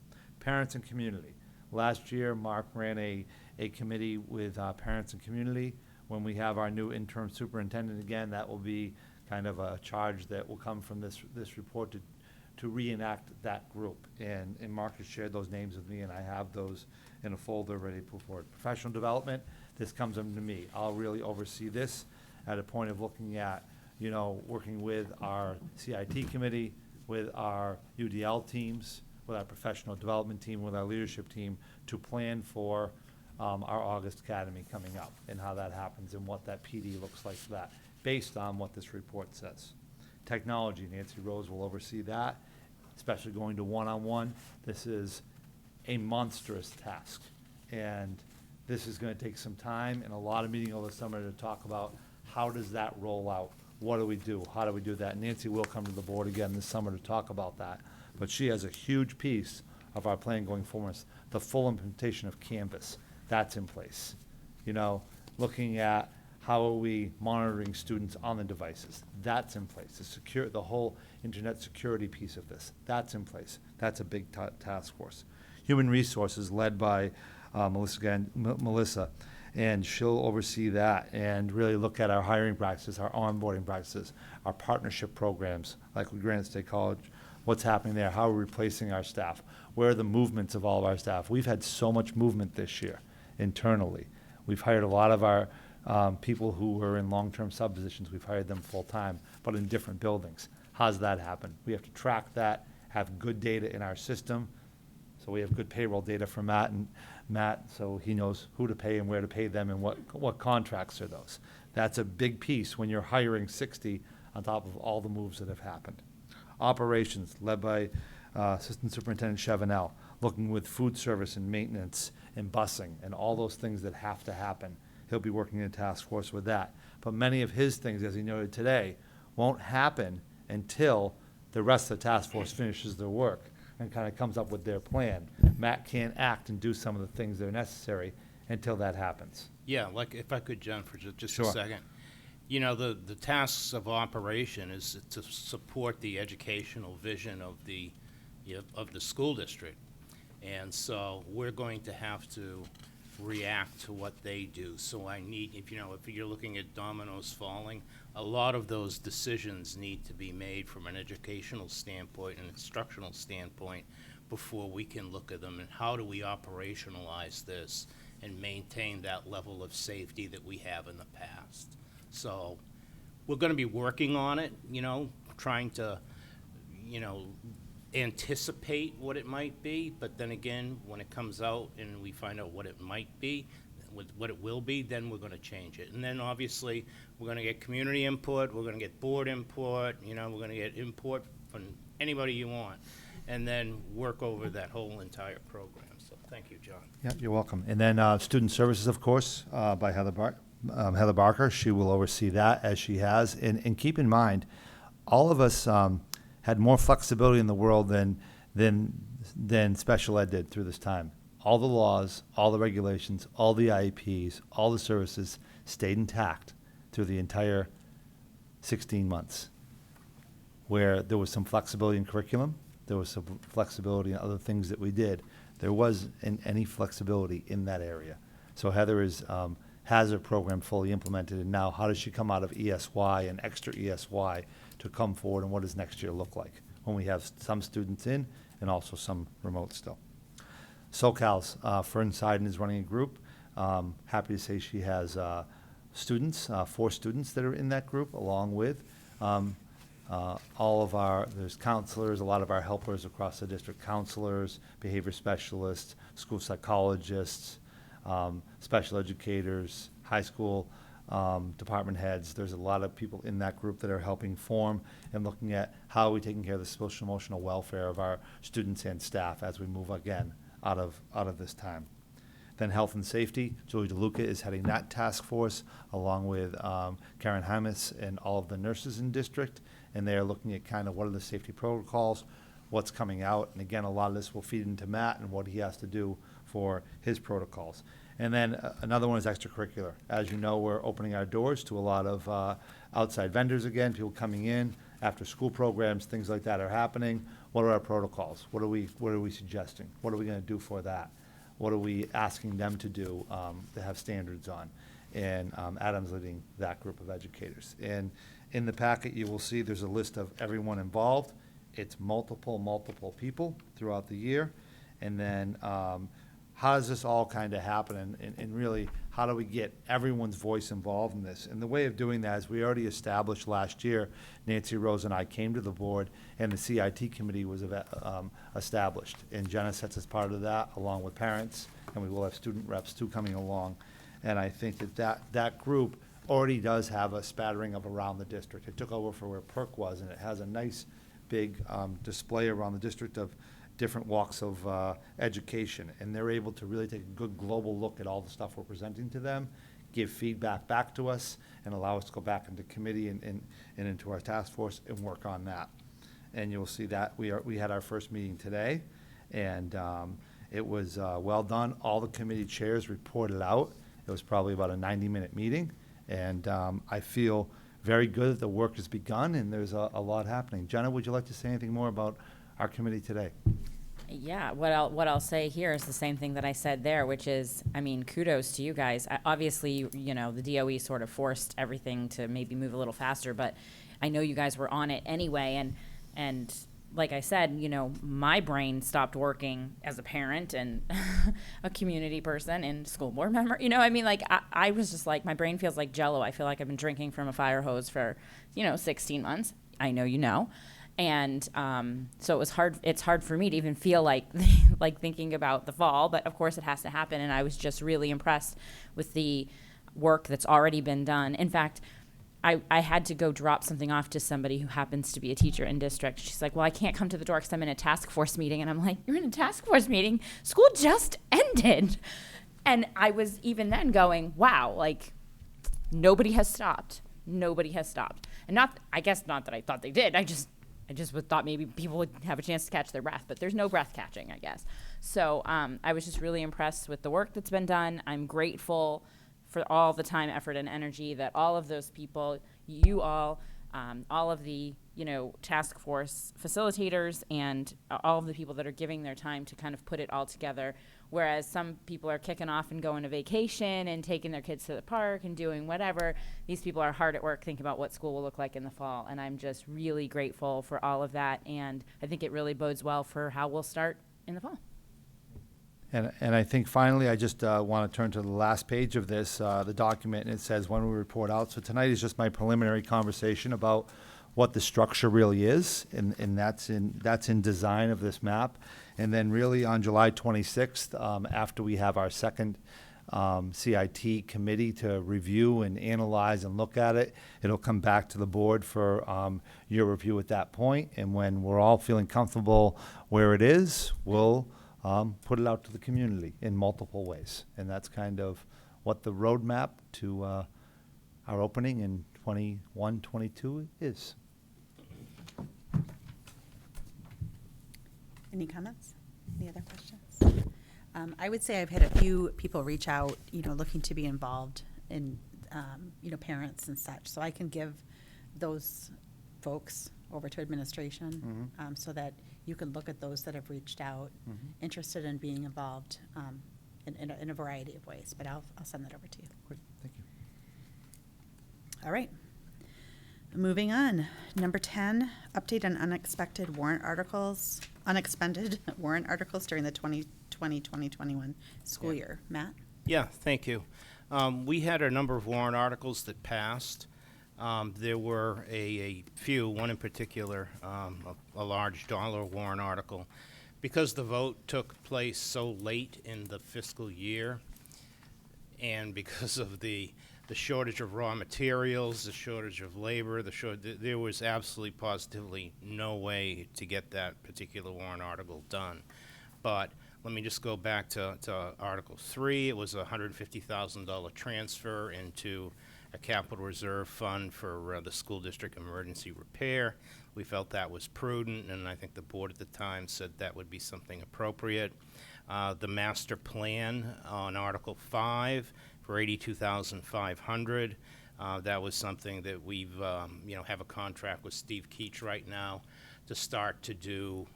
Speaker 5: Parents and community. Last year, Mark ran a committee with parents and community. When we have our new interim superintendent again, that will be kind of a charge that will come from this report to reenact that group. And Mark has shared those names with me, and I have those in a folder ready to put forward. Professional development, this comes under me. I'll really oversee this at a point of looking at, working with our CIT committee, with our UDL teams, with our professional development team, with our leadership team to plan for our August Academy coming up and how that happens and what that PD looks like for that, based on what this report says. Technology, Nancy Rose will oversee that, especially going to one-on-one. This is a monstrous task, and this is going to take some time and a lot of meeting over the summer to talk about how does that roll out, what do we do, how do we do that. Nancy will come to the board again this summer to talk about that, but she has a huge piece of our plan going forward. The full implementation of Canvas, that's in place. Looking at how are we monitoring students on the devices? That's in place. The whole internet security piece of this, that's in place. That's a big task force. Human resources led by Melissa, and she'll oversee that and really look at our hiring practices, our onboarding practices, our partnership programs, like with Granite State College, what's happening there, how we're replacing our staff, where are the movements of all of our staff. We've had so much movement this year internally. We've hired a lot of our people who were in long-term sub positions. We've hired them full-time, but in different buildings. How's that happen? We have to track that, have good data in our system. So we have good payroll data from Matt, so he knows who to pay and where to pay them and what contracts are those. That's a big piece when you're hiring 60 on top of all the moves that have happened. Operations, led by Assistant Superintendent Chevanel, looking with food service and maintenance and busing and all those things that have to happen. He'll be working in a task force with that. But many of his things, as he noted today, won't happen until the rest of the task force finishes their work. and kind of comes up with their plan. Matt can't act and do some of the things that are necessary until that happens.
Speaker 16: Yeah, like if I could, John, for just
Speaker 5: Sure.
Speaker 16: a second. You know, the tasks of operation is to support the educational vision of the school district. And so we're going to have to react to what they do. So I need, if you're looking at dominoes falling, a lot of those decisions need to be made from an educational standpoint and instructional standpoint before we can look at them. And how do we operationalize this and maintain that level of safety that we have in the past? So we're going to be working on it, trying to, anticipate what it might be. But then again, when it comes out and we find out what it might be, what it will be, then we're going to change it. And then obviously we're going to get community input, we're going to get board input, we're going to get input from anybody you want, and then work over that whole entire program. So thank you, John.
Speaker 5: Yeah, you're welcome. And then Student Services, of course, by Heather Barker. She will oversee that, as she has. And keep in mind, all of us had more flexibility in the world than special ed did through this time. All the laws, all the regulations, all the IEPs, all the services stayed intact through the entire 16 months, where there was some flexibility in curriculum, there was some flexibility in other things that we did. There wasn't any flexibility in that area. So Heather has her program fully implemented, and now how does she come out of ESY and extra ESY to come forward, and what does next year look like when we have some students in and also some remote still. SoCal's Fern Seiden is running a group. Happy to say she has students, 4 students that are in that group, along with all of there's counselors, a lot of our helpers across the district, counselors, behavior specialists, school psychologists, special educators, high school department heads. There's a lot of people in that group that are helping form and looking at how are we taking care of the social emotional welfare of our students and staff as we move again out of this time. Then health and safety, Julie DeLuca is heading that task force along with Karen Hymas and all of the nurses in district, and they are looking at kind of what are the safety protocols, what's coming out, and again, a lot of this will feed into Matt and what he has to do for his protocols. And then another one is extracurricular. As you know, we're opening our doors to a lot of outside vendors again, people coming in, after school programs, things like that are happening. What are our protocols? What are we suggesting? What are we going to do for that? What are we asking them to do to have standards on? And Adam's leading that group of educators. And in the packet, you will see there's a list of everyone involved. It's multiple people throughout the year. And then how does this all kind of happen? And really, how do we get everyone's voice involved in this? And the way of doing that is we already established last year, Nancy Rose and I came to the board, and the CIT committee was established. And Jenna sits as part of that, along with parents, and we will have student reps too coming along. And I think that group already does have a spattering of around the district. It took over for where Perk was, and it has a nice big display around the district of different walks of education, and they're able to really take a good global look at all the stuff we're presenting to them, give feedback back to us, and allow us to go back into committee and into our task force and work on that. And you'll see that we had our first meeting today, and it was well done. All the committee chairs reported out. It was probably about a 90-minute meeting, and I feel very good that the work has begun, and there's a lot happening. Jenna, would you like to say anything more about our committee today?
Speaker 3: Yeah, what I'll say here is the same thing that I said there, which is, I mean, kudos to you guys. Obviously, the DOE sort of forced everything to maybe move a little faster, but I know you guys were on it anyway. And like I said, my brain stopped working as a parent and a community person and school board member. I was just like, my brain feels like Jell-O. I feel like I've been drinking from a fire hose for, 16 months. I know you know. And so it was hard. It's hard for me to even feel like thinking about the fall, but of course it has to happen. And I was just really impressed with the work that's already been done. In fact, I had to go drop something off to somebody who happens to be a teacher in district. She's like, well, I can't come to the door because I'm in a task force meeting. And I'm like, you're in a task force meeting? School just ended. And I was even then going, wow, nobody has stopped. Nobody has stopped. And I guess not that I thought they did. I just thought maybe people would have a chance to catch their breath, but there's no breath catching, I guess. So I was just really impressed with the work that's been done. I'm grateful for all the time, effort, and energy that all of those people, you all of the, task force facilitators and all of the people that are giving their time to kind of put it all together. Whereas some people are kicking off and going to vacation and taking their kids to the park and doing whatever, these people are hard at work thinking about what school will look like in the fall. And I'm just really grateful for all of that. And I think it really bodes well for how we'll start in the fall.
Speaker 5: And I think finally, I just want to turn to the last page of this, the document, and it says when we report out. So tonight is just my preliminary conversation about what the structure really is, and that's in design of this map. And then really on July 26th, after we have our second CIT committee to review and analyze and look at it, it'll come back to the board for your review at that point. And when we're all feeling comfortable where it is, we'll put it out to the community in multiple ways. And that's kind of what the roadmap to our opening in 21-22 is.
Speaker 1: Any comments? Any other questions? I would say I've had a few people reach out, looking to be involved in, parents and such. So I can give those folks over to administration so that you can look at those that have reached out, interested in being involved in a variety of ways. But I'll send that over to you.
Speaker 5: Great, thank you.
Speaker 1: All right. Moving on. Number 10, update on unexpended warrant articles during the 2020-2021 school year. Matt?
Speaker 16: Yeah, thank you. We had a number of warrant articles that passed. There were a few, one in particular, a large dollar warrant article. Because the vote took place so late in the fiscal year, and because of the shortage of raw materials, the shortage of labor, there was absolutely positively no way to get that particular warrant article done. But let me just go back to Article 3. It was a $150,000 transfer into a capital reserve fund for the school district emergency repair. We felt that was prudent, and I think the board at the time said that would be something appropriate. The master plan on Article 5 for $82,500. That was something that we've, have a contract with Steve Keach right now to start to do,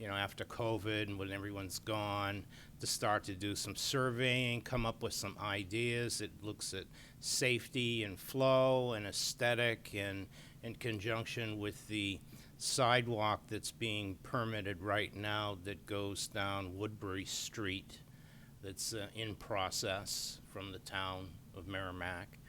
Speaker 16: after COVID and when everyone's gone, to start to do some surveying, come up with some ideas. It looks at safety and flow and aesthetic and in conjunction with the sidewalk that's being permitted right now that goes down Woodbury Street that's in process from the town of Merrimack.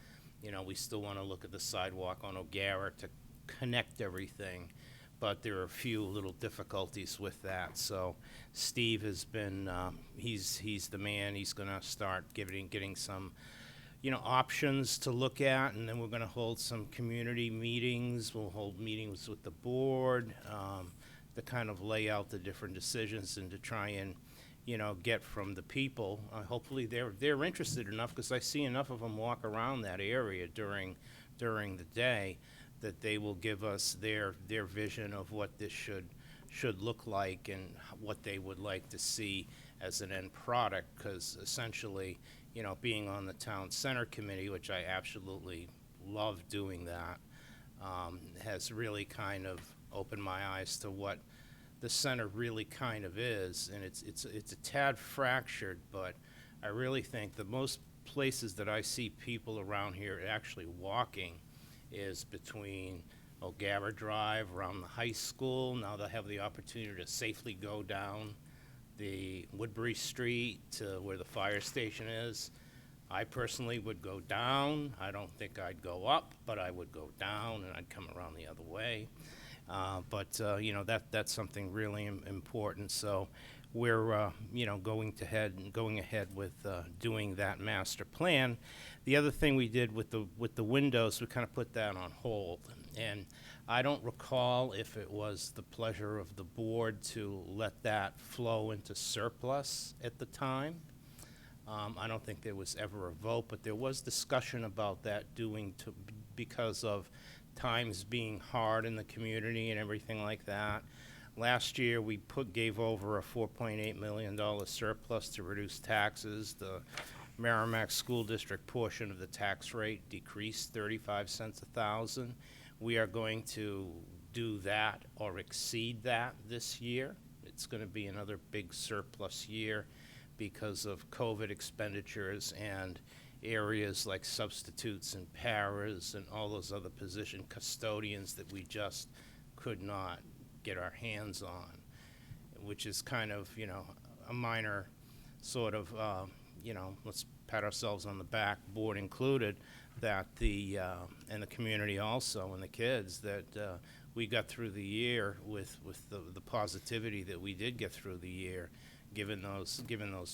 Speaker 16: We still want to look at the sidewalk on O'Gara to connect everything, but there are a few little difficulties with that. So Steve has been, he's the man. He's going to start getting some, options to look at, and then we're going to hold some community meetings. We'll hold meetings with the board to kind of lay out the different decisions and to try and, get from the people. Hopefully they're interested enough, because I see enough of them walk around that area during the day, that they will give us their vision of what this should look like and what they would like to see as an end product. Because essentially, being on the town center committee, which I absolutely love doing that, has really kind of opened my eyes to what the center really kind of is. And it's a tad fractured, but I really think the most places that I see people around here actually walking is between O'Gara Drive, around the high school. Now they'll have the opportunity to safely go down the Woodbury Street to where the fire station is. I personally would go down. I don't think I'd go up, but I would go down and I'd come around the other way. That's something really important. So we're, going ahead with doing that master plan. The other thing we did with the windows, we kind of put that on hold. And I don't recall if it was the pleasure of the board to let that flow into surplus at the time. I don't think there was ever a vote, but there was discussion about that because of times being hard in the community and everything like that. Last year, we gave over a $4.8 million surplus to reduce taxes. The Merrimack School District portion of the tax rate decreased 35 cents a thousand. We are going to do that or exceed that this year. It's going to be another big surplus year because of COVID expenditures and areas like substitutes and paras and all those other position custodians that we just could not get our hands on, which is kind of, you know, a minor sort of, you know, let's pat ourselves on the back, board included, that and the community also, and the kids, that we got through the year with the positivity that we did get through the year, given those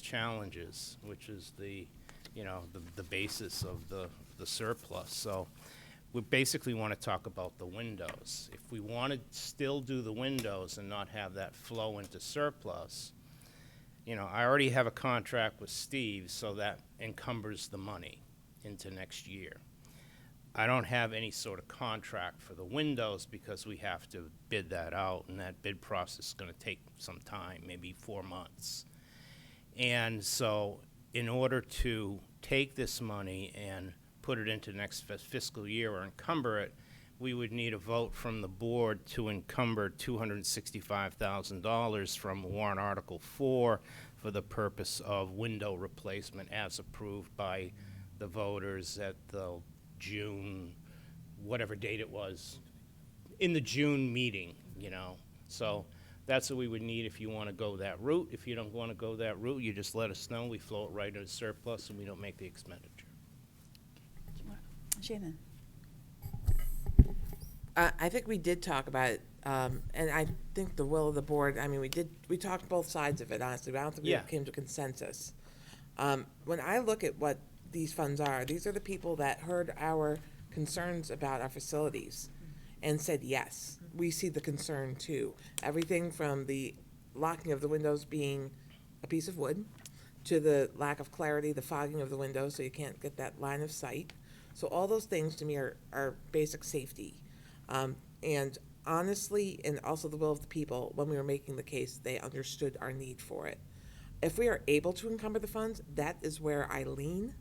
Speaker 16: challenges, which is you know, the basis of the surplus. So we basically want to talk about the windows. If we want to still do the windows and not have that flow into surplus, you know, I already have a contract with Steve, so that encumbers the money into next year. I don't have any sort of contract for the windows because we have to bid that out, and that bid process is going to take some time, maybe 4 months. And so in order to take this money and put it into next fiscal year or encumber it, we would need a vote from the board to encumber $265,000 from warrant Article 4 for the purpose of window replacement as approved by the voters at the June, whatever date it was, in the June meeting, you know. So that's what we would need if you want to go that route. If you don't want to go that route, you just let us know. We flow it right into surplus and we don't make the expenditure.
Speaker 1: Shannon.
Speaker 6: I think we did talk about it, and I think the will of the board, I mean, we talked both sides of it, honestly, but I don't think we came to consensus. When I look at what these funds are, these are the people that heard our concerns about our facilities and said, yes, we see the concern too. Everything from the locking of the windows being a piece of wood to the lack of clarity, the fogging of the windows so you can't get that line of sight. So all those things to me are basic safety. And honestly, and also the will of the people, when we were making the case, they understood our need for it. If we are able to encumber the funds, that is where I lean.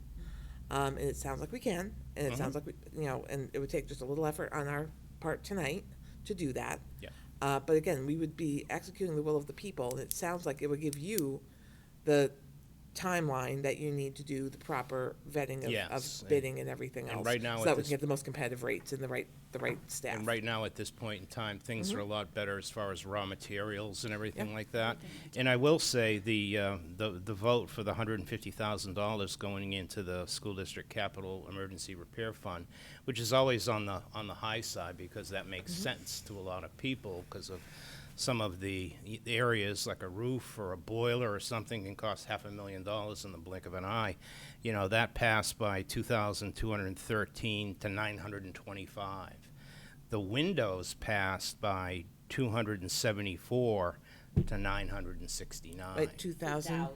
Speaker 6: And it sounds like we can, and it sounds like we, you know, and it would take just a little effort on our part tonight to do that.
Speaker 16: Yeah.
Speaker 6: But again, we would be executing the will of the people, and it sounds like it would give you the timeline that you need to do the proper vetting of bidding and everything else.
Speaker 16: Right now,
Speaker 6: so that we can get the most competitive rates and the right staff.
Speaker 16: And right now, at this point in time, things are a lot better as far as raw materials and everything like that. And I will say the vote for the $150,000 going into the school district capital emergency repair fund, which is always on the high side because that makes sense to a lot of people because of some of the areas like a roof or a boiler or something can cost $500,000 in the blink of an eye. You know, that passed by 2,213 to 925. The windows passed by 274 to 969.
Speaker 6: Like 2,000?
Speaker 16: I'm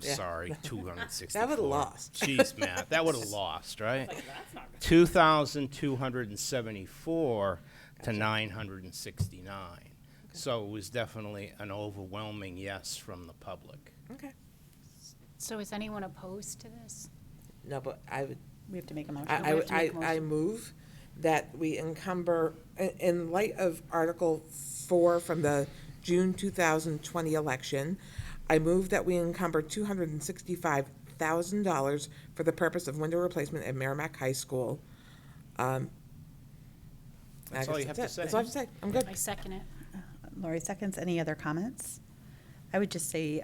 Speaker 16: sorry, 264.
Speaker 6: That would have lost.
Speaker 16: Jeez, Matt, that would have lost, right? 2,274 to 969. So it was definitely an overwhelming yes from the public.
Speaker 6: Okay.
Speaker 4: So is anyone opposed to this?
Speaker 6: No, but I would.
Speaker 1: We have to make a motion.
Speaker 6: I move that we encumber, in light of Article 4 from the June 2020 election, I move that we encumber $265,000 for the purpose of window replacement at Merrimack High School.
Speaker 16: That's all you have to say.
Speaker 6: That's all I have to say. I'm good.
Speaker 4: I second it.
Speaker 1: Lori seconds. Any other comments? I would just say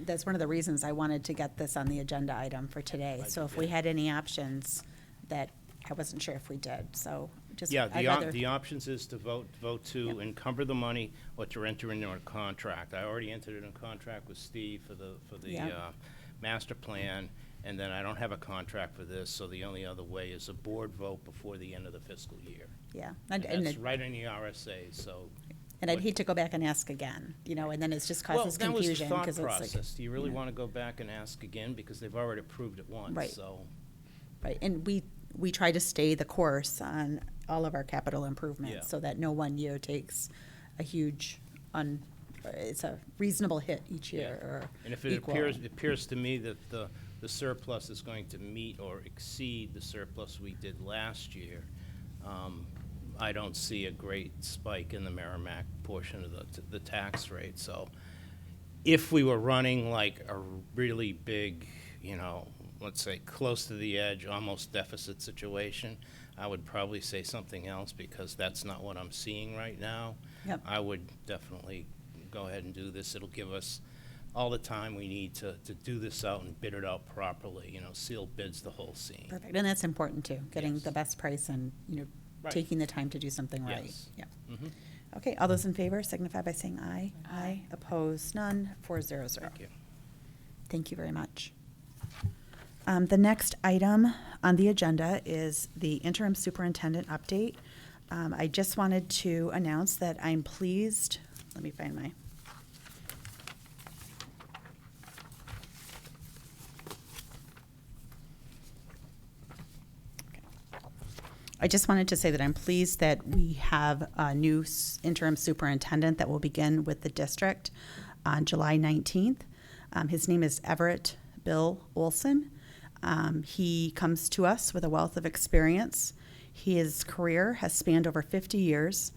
Speaker 1: that's one of the reasons I wanted to get this on the agenda item for today. So if we had any options that I wasn't sure if we did. So just
Speaker 16: the options is to vote to encumber the money or to enter into a contract. I already entered in a contract with Steve for the master plan. And then I don't have a contract for this, so the only other way is a board vote before the end of the fiscal year.
Speaker 1: Yeah.
Speaker 16: And that's right in the RSA, so.
Speaker 1: And I'd hate to go back and ask again, you know, and then it's just causes confusion.
Speaker 16: Well, that was the thought
Speaker 1: it's
Speaker 16: process.
Speaker 1: like,
Speaker 16: Do you really want to go back and ask again? Because they've already approved it once,
Speaker 1: Right.
Speaker 16: so.
Speaker 1: Right, and we we try to stay the course on all of our capital improvements
Speaker 16: Yeah.
Speaker 1: so that no one year takes a huge, it's a reasonable hit each year or
Speaker 16: And if it
Speaker 1: equal.
Speaker 16: appears to me that the surplus is going to meet or exceed the surplus we did last year, I don't see a great spike in the Merrimack portion of the tax rate. So if we were running like a really big, let's say close to the edge, almost deficit situation, I would probably say something else because that's not what I'm seeing right now.
Speaker 1: Yep.
Speaker 16: I would definitely go ahead and do this. It'll give us all the time we need to do this out and bid it out properly, sealed bids, the whole scene.
Speaker 1: Perfect, and that's important too, getting
Speaker 16: Yes.
Speaker 1: the best price and,
Speaker 16: Right.
Speaker 1: taking the time to do something right.
Speaker 16: Yes.
Speaker 1: Yeah.
Speaker 16: Mhm.
Speaker 1: Okay, all those in favor signify by saying aye. Aye. Opposed, none, 400.
Speaker 16: Thank you.
Speaker 1: Thank you very much. The next item on the agenda is the interim superintendent update. I just wanted to announce that I'm pleased, let me find my. I just wanted to say that I'm pleased that we have a new interim superintendent that will begin with the district on July 19th. His name is Everett Bill Olson. He comes to us with a wealth of experience. His career has spanned over 50 years.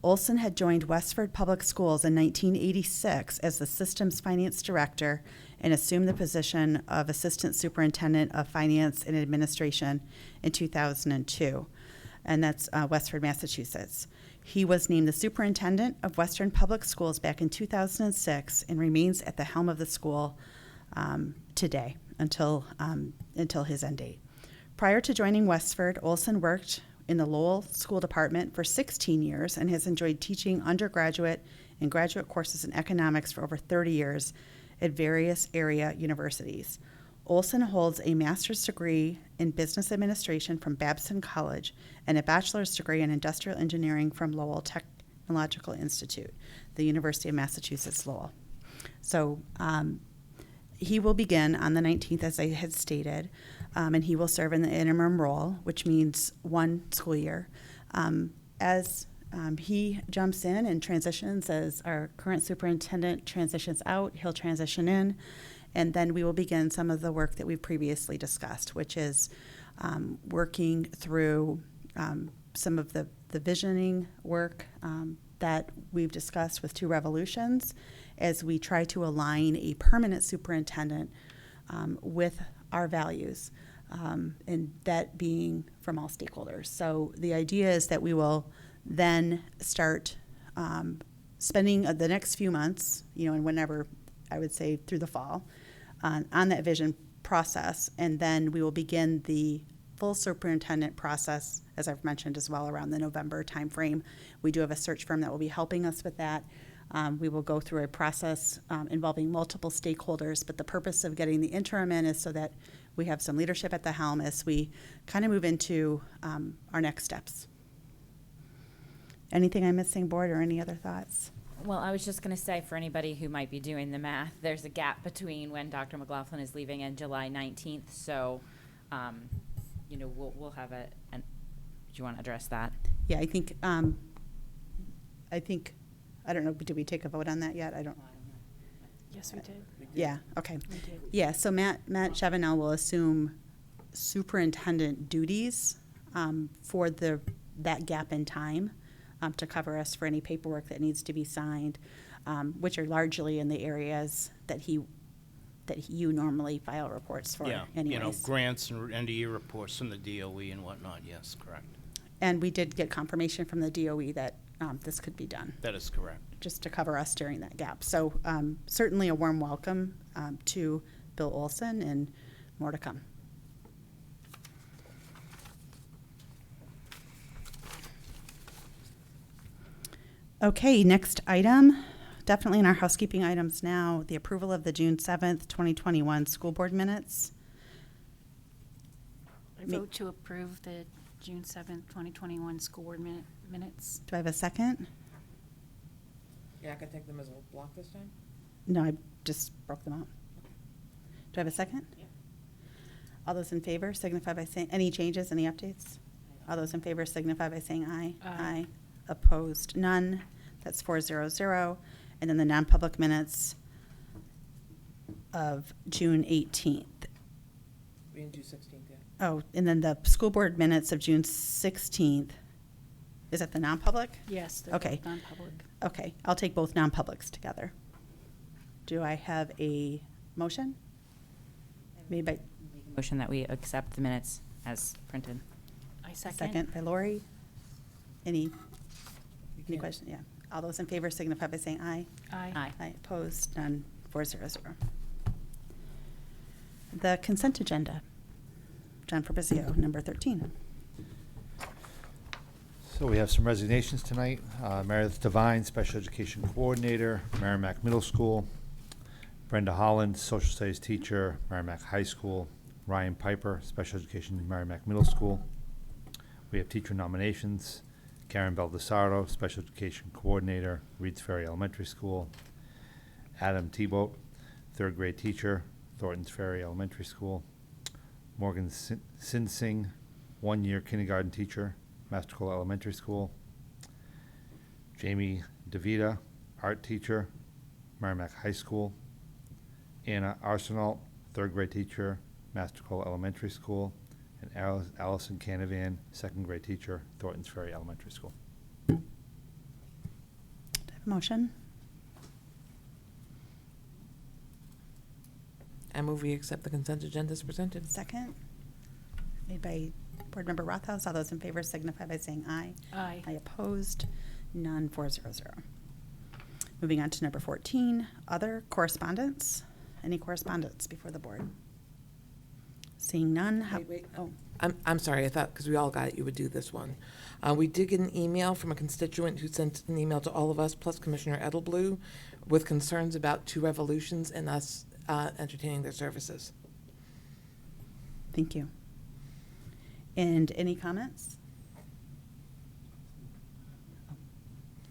Speaker 1: Olson had joined Westford Public Schools in 1986 as the Systems Finance Director and assumed the position of Assistant Superintendent of Finance and Administration in 2002. And that's Westford, Massachusetts. He was named the Superintendent of Western Public Schools back in 2006 and remains at the helm of the school today until his end date. Prior to joining Westford, Olson worked in the Lowell School Department for 16 years and has enjoyed teaching undergraduate and graduate courses in economics for over 30 years at various area universities. Olson holds a master's degree in business administration from Babson College and a bachelor's degree in industrial engineering from Lowell Technological Institute, the University of Massachusetts Lowell. So he will begin on the 19th, as I had stated, and he will serve in the interim role, which means one school year. As he jumps in and transitions, as our current superintendent transitions out, he'll transition in, and then we will begin some of the work that we've previously discussed, which is working through some of the visioning work that we've discussed with Two Revolutions as we try to align a permanent superintendent with our values, and that being from all stakeholders. So the idea is that we will then start spending the next few months, and whenever, I would say through the fall, on that vision process, and then we will begin the full superintendent process, as I've mentioned as well, around the November timeframe. We do have a search firm that will be helping us with that. We will go through a process involving multiple stakeholders, but the purpose of getting the interim in is so that we have some leadership at the helm as we kind of move into our next steps. Anything I'm missing, board, or any other thoughts?
Speaker 3: Well, I was just going to say, for anybody who might be doing the math, there's a gap between when Dr. McLaughlin is leaving and July 19th. So, we'll have do you want to address that?
Speaker 1: Yeah, I think, I don't know, did we take a vote on that yet? I don't.
Speaker 22: Yes, we did.
Speaker 1: Yeah, okay.
Speaker 22: We did.
Speaker 1: Yeah, so Matt Chevenel will assume superintendent duties for that gap in time to cover us for any paperwork that needs to be signed, which are largely in the areas that you normally file reports for anyways.
Speaker 16: Grants and end-of-year reports from the DOE and whatnot, yes, correct.
Speaker 1: And we did get confirmation from the DOE that this could be done.
Speaker 16: That is correct.
Speaker 1: Just to cover us during that gap. So certainly a warm welcome to Bill Olson, and more to come. Okay, next item, definitely in our housekeeping items now, the approval of the June 7th, 2021 school board minutes.
Speaker 4: I vote to approve the June 7th, 2021 school board minutes.
Speaker 1: Do I have a second?
Speaker 6: Yeah, I could take them as a block this time?
Speaker 1: No, I just broke them out. Do I have a second?
Speaker 6: Yeah.
Speaker 1: All those in favor signify by saying, any changes, any updates? All those in favor signify by saying aye.
Speaker 4: Aye.
Speaker 1: Opposed, none. That's 400. And then the non-public minutes of June 18th.
Speaker 6: We didn't do 16th yet.
Speaker 1: Oh, and then the school board minutes of June 16th. Is that the non-public?
Speaker 4: Yes, they're
Speaker 1: Okay.
Speaker 4: both non-public.
Speaker 1: Okay, I'll take both non-publics together. Do I have a motion? Made by,
Speaker 3: Motion that we accept the minutes as printed.
Speaker 4: I second.
Speaker 1: second by Lori. Any questions? Yeah. All those in favor signify by saying aye.
Speaker 4: Aye.
Speaker 1: Aye, opposed, none, 400. The consent agenda. John Fabrizio, number 13.
Speaker 5: So we have some resignations tonight. Meredith Devine, Special Education Coordinator, Merrimack Middle School. Brenda Holland, Social Studies Teacher, Merrimack High School. Ryan Piper, Special Education, Merrimack Middle School. We have teacher nominations. Karen Baldessaro, Special Education Coordinator, Reeds Ferry Elementary School. Adam Thibault, third grade teacher, Thorntons Ferry Elementary School. Morgan Sinsing, 1 year kindergarten teacher, Mastercola Elementary School. Jamie DeVita, art teacher, Merrimack High School. Anna Arsenal, third grade teacher, Mastercola Elementary School. And Allison Canavan, second grade teacher, Thorntons Ferry Elementary School.
Speaker 1: Do I have a motion?
Speaker 6: I move we accept the consent agenda as presented.
Speaker 1: Second. Made by Board Member Rothaus. All those in favor signify by saying aye.
Speaker 4: Aye.
Speaker 1: I opposed, none, 400. Moving on to number 14, other correspondence. Any correspondence before the board? Seeing none.
Speaker 6: Wait.
Speaker 1: Oh,
Speaker 6: I'm sorry, I thought, because we all got it, you would do this one. We did get an email from a constituent who sent an email to all of us, plus Commissioner Edelblu, with concerns about Two Revolutions and us entertaining their services.
Speaker 1: thank you. And any comments?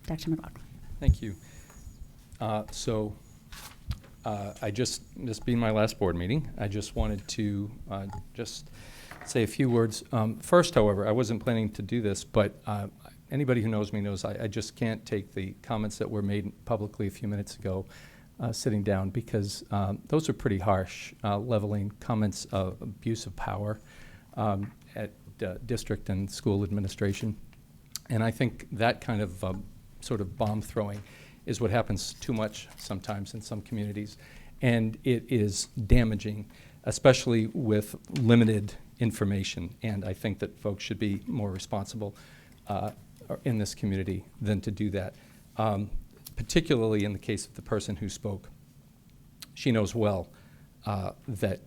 Speaker 1: Dr. McLaughlin.
Speaker 2: Thank you. This being my last board meeting, I just wanted to just say a few words. First, however, I wasn't planning to do this, but anybody who knows me knows I just can't take the comments that were made publicly a few minutes ago sitting down, because those are pretty harsh, leveling comments of abuse of power at district and school administration. And I think that kind of sort of bomb throwing is what happens too much sometimes in some communities. And it is damaging, especially with limited information. And I think that folks should be more responsible in this community than to do that. Particularly in the case of the person who spoke. She knows well that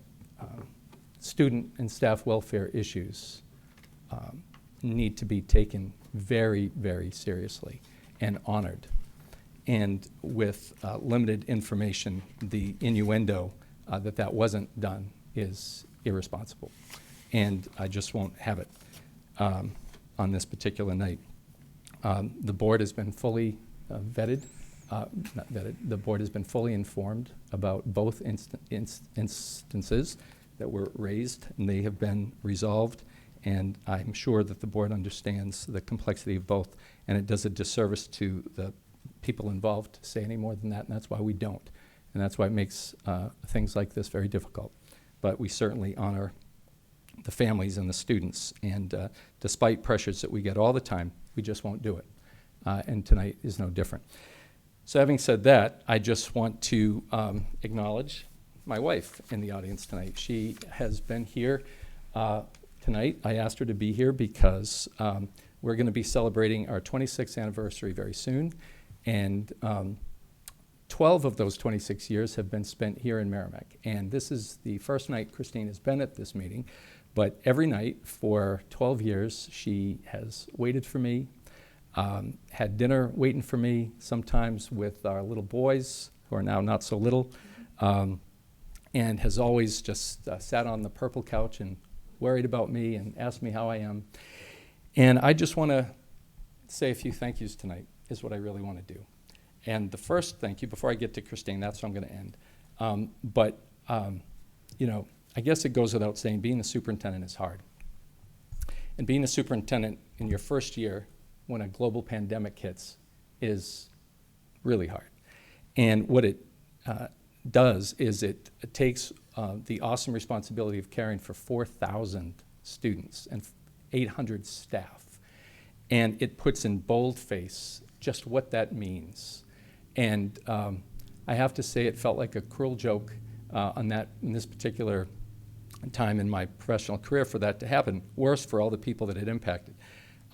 Speaker 2: student and staff welfare issues need to be taken very, very seriously and honored. And with limited information, the innuendo that wasn't done is irresponsible. And I just won't have it on this particular night. The board has been fully not vetted, the board has been fully informed about both instances that were raised, and they have been resolved. And I'm sure that the board understands the complexity of both, and it does a disservice to the people involved to say any more than that, and that's why we don't. And that's why it makes things like this very difficult. But we certainly honor the families and the students, and despite pressures that we get all the time, we just won't do it. And tonight is no different. So having said that, I just want to acknowledge my wife in the audience tonight. She has been here tonight. I asked her to be here because we're going to be celebrating our 26th anniversary very soon. And 12 of those 26 years have been spent here in Merrimack. And this is the first night Christine has been at this meeting. But every night for 12 years, she has waited for me, had dinner waiting for me, sometimes with our little boys, who are now not so little, and has always just sat on the purple couch and worried about me and asked me how I am. And I just want to say a few thank yous tonight, is what I really want to do. And the first thank you, before I get to Christine, that's where I'm going to end. You know, I guess it goes without saying, being a superintendent is hard. And being a superintendent in your first year when a global pandemic hits is really hard. And what it does is it takes the awesome responsibility of caring for 4,000 students and 800 staff, and it puts in boldface just what that means. And I have to say, it felt like a cruel joke in this particular time in my professional career for that to happen. Worse for all the people that it impacted.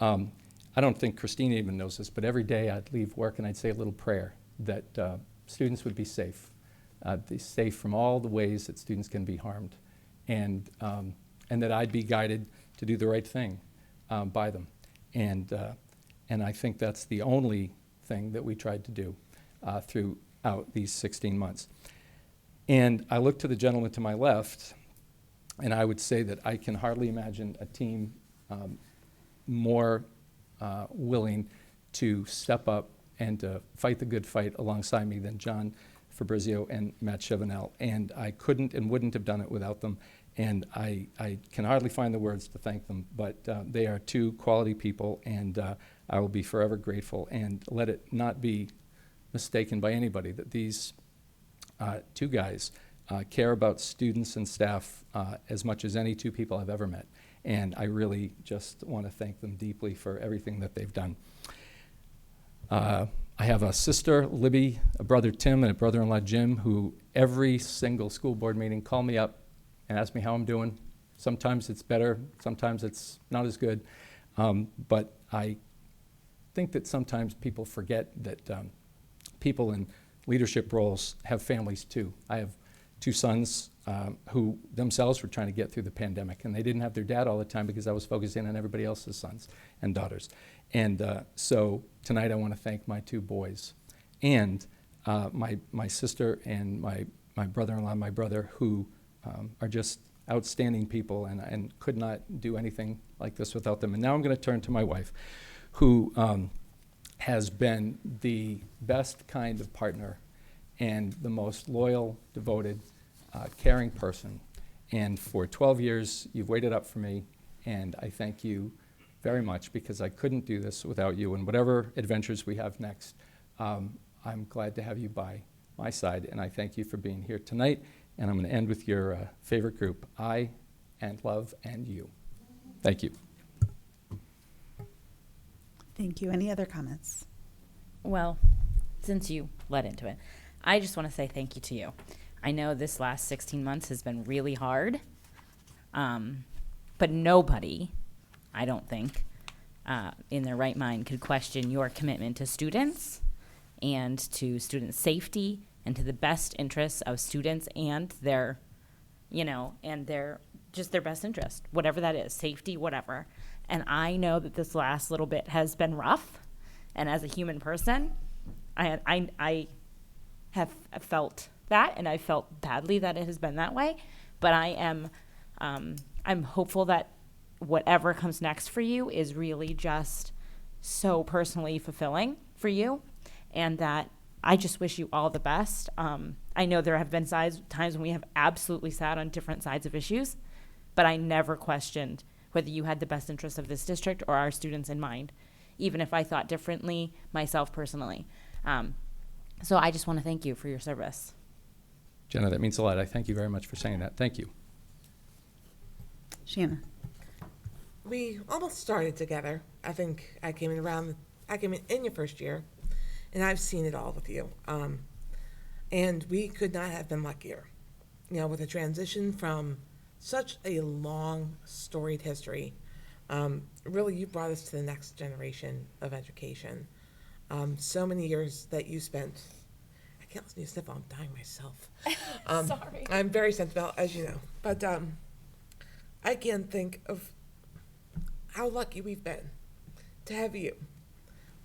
Speaker 2: I don't think Christina even knows this, but every day I'd leave work and I'd say a little prayer that students would be safe from all the ways that students can be harmed, and that I'd be guided to do the right thing by them. And I think that's the only thing that we tried to do throughout these 16 months. And I look to the gentleman to my left, and I would say that I can hardly imagine a team more willing to step up and to fight the good fight alongside me than John Fabrizio and Matt Chivinell. And I couldn't and wouldn't have done it without them. And I can hardly find the words to thank them, but they are two quality people, and I will be forever grateful. And let it not be mistaken by anybody that these two guys care about students and staff as much as any two people I've ever met. And I really just want to thank them deeply for everything that they've done. I have a sister, Libby, a brother, Tim, and a brother-in-law, Jim, who every single school board meeting call me up and ask me how I'm doing. Sometimes it's better, sometimes it's not as good. But I think that sometimes people forget that people in leadership roles have families too. I have two sons who themselves were trying to get through the pandemic, and they didn't have their dad all the time because I was focusing on everybody else's sons and daughters. And so tonight I want to thank my two boys and my sister and my brother-in-law, my brother, who are just outstanding people, and could not do anything like this without them. And now I'm going to turn to my wife, who has been the best kind of partner and the most loyal, devoted, caring person. And for 12 years, you've waited up for me, and I thank you very much, because I couldn't do this without you. And whatever adventures we have next, I'm glad to have you by my side, and I thank you for being here tonight. And I'm going to end with your favorite group, I and love and you. Thank you.
Speaker 1: Thank you. Any other comments?
Speaker 3: Well, since you led into it, I just want to say thank you to you. I know this last 16 months has been really hard, but nobody, I don't think, in their right mind could question your commitment to students and to student safety and to the best interests of students and their, and their best interest, whatever that is, safety, whatever. And I know that this last little bit has been rough, and as a human person, I have felt that, and I felt badly that it has been that way. But I'm hopeful that whatever comes next for you is really just so personally fulfilling for you, and that I just wish you all the best. I know there have been times when we have absolutely sat on different sides of issues, but I never questioned whether you had the best interests of this district or our students in mind, even if I thought differently myself personally. So I just want to thank you for your service.
Speaker 2: Jenna, that means a lot. I thank you very much for saying that. Thank you.
Speaker 1: Shannon.
Speaker 6: We almost started together. I think I came in your first year, and I've seen it all with you. And we could not have been luckier. With a transition from such a long, storied history, really you brought us to the next generation of education. So many years that you spent. I can't listen to you sniff while I'm dying myself.
Speaker 15: Sorry.
Speaker 6: I'm very sentimental, as you know. But I can't think of how lucky we've been to have you,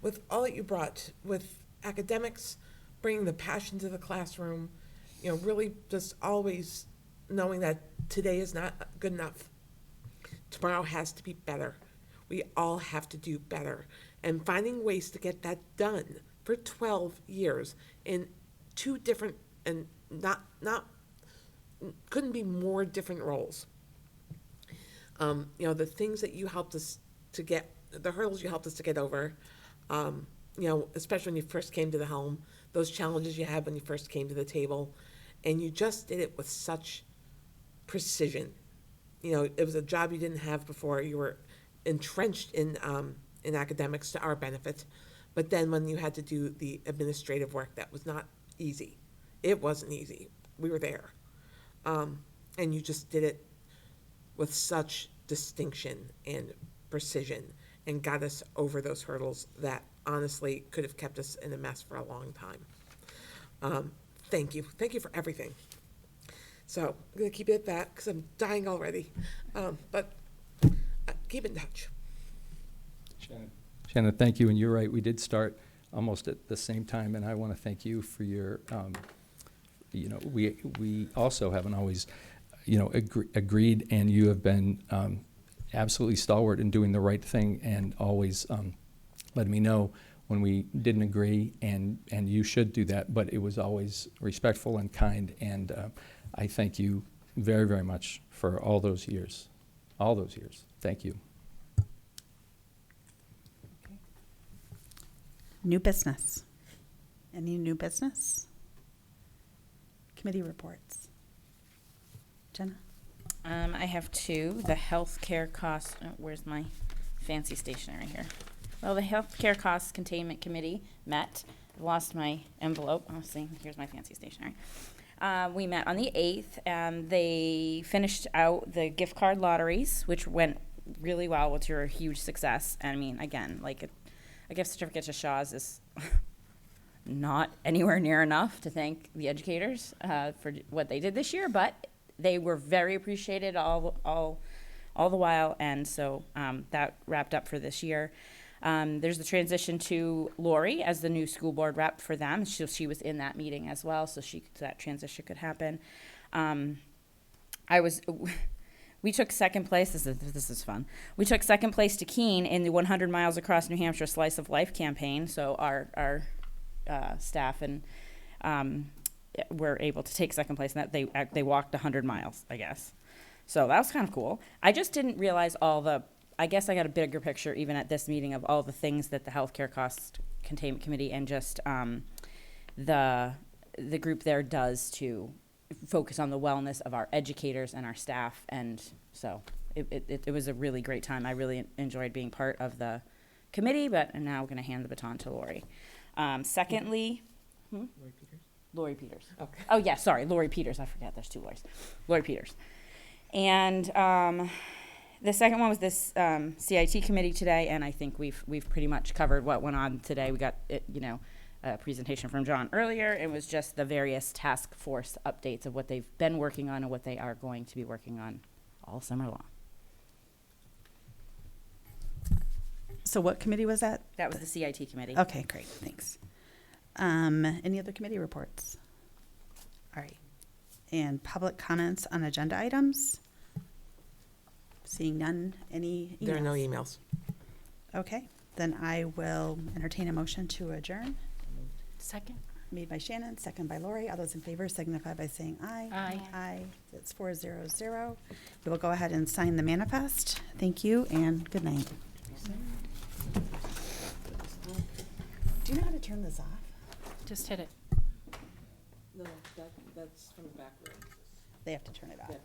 Speaker 6: with all that you brought, with academics, bringing the passion to the classroom, really just always knowing that today is not good enough. Tomorrow has to be better. We all have to do better. And finding ways to get that done for 12 years in two different and not couldn't be more different roles. The things that you helped us to get, the hurdles you helped us to get over, especially when you first came to the home, those challenges you had when you first came to the table, and you just did it with such precision. It was a job you didn't have before. You were entrenched in academics to our benefit, but then when you had to do the administrative work, that was not easy. It wasn't easy. We were there. And you just did it with such distinction and precision and got us over those hurdles that honestly could have kept us in a mess for a long time. Thank you. Thank you for everything. So I'm going to keep it at that because I'm dying already. But keep in touch.
Speaker 2: Shannon, thank you, and you're right, we did start almost at the same time, and I want to thank you for your, we also haven't always, agreed, and you have been absolutely stalwart in doing the right thing and always letting me know when we didn't agree, and you should do that, but it was always respectful and kind, and I thank you very, very much for all those years. Thank you.
Speaker 1: New business. Any new business? Committee reports. Jenna?
Speaker 3: I have two. The healthcare cost, where's my fancy stationery here? Well, the healthcare cost containment committee met. I lost my envelope. Oh, see, here's my fancy stationery. We met on the 8th, and they finished out the gift card lotteries, which went really well, which were a huge success. And I mean, again, like a gift certificate to Shaw's is not anywhere near enough to thank the educators for what they did this year, but they were very appreciated all the while, and so that wrapped up for this year. There's the transition to Lori as the new school board rep for them. She was in that meeting as well, so that transition could happen. We took second place. This is fun. We took second place to Keene in the 100 Miles Across New Hampshire Slice of Life campaign. So our staff and were able to take second place, and that they walked 100 miles, I guess. So that was kind of cool. I just didn't realize I guess I got a bigger picture even at this meeting of all the things that the healthcare cost containment committee and just the group there does to focus on the wellness of our educators and our staff, and so it was a really great time. I really enjoyed being part of the committee, but I'm now going to hand the baton to Lori. Secondly, Lori Peters. Okay. Oh yeah, sorry, Lori Peters. I forget there's two Loris. Lori Peters. And the second one was this CIT committee today, and I think we've pretty much covered what went on today. We got a presentation from John earlier. It was just the various task force updates of what they've been working on and what they are going to be working on all summer long.
Speaker 1: So what committee was that?
Speaker 3: That was the CIT committee.
Speaker 1: Okay, great, thanks. Any other committee reports? All right. And public comments on agenda items? Seeing none, any emails?
Speaker 6: There are no emails.
Speaker 1: Okay, then I will entertain a motion to adjourn.
Speaker 4: Second.
Speaker 1: Made by Shannon, second by Lori. All those in favor signify by saying aye.
Speaker 4: Aye.
Speaker 1: Aye. It's 4-0-0. We will go ahead and sign the manifest. Thank you and good night. Do you know how to turn this off?
Speaker 4: Just hit it.
Speaker 6: No, that's from the back room.
Speaker 1: They have to turn it off.
Speaker 6: Yeah.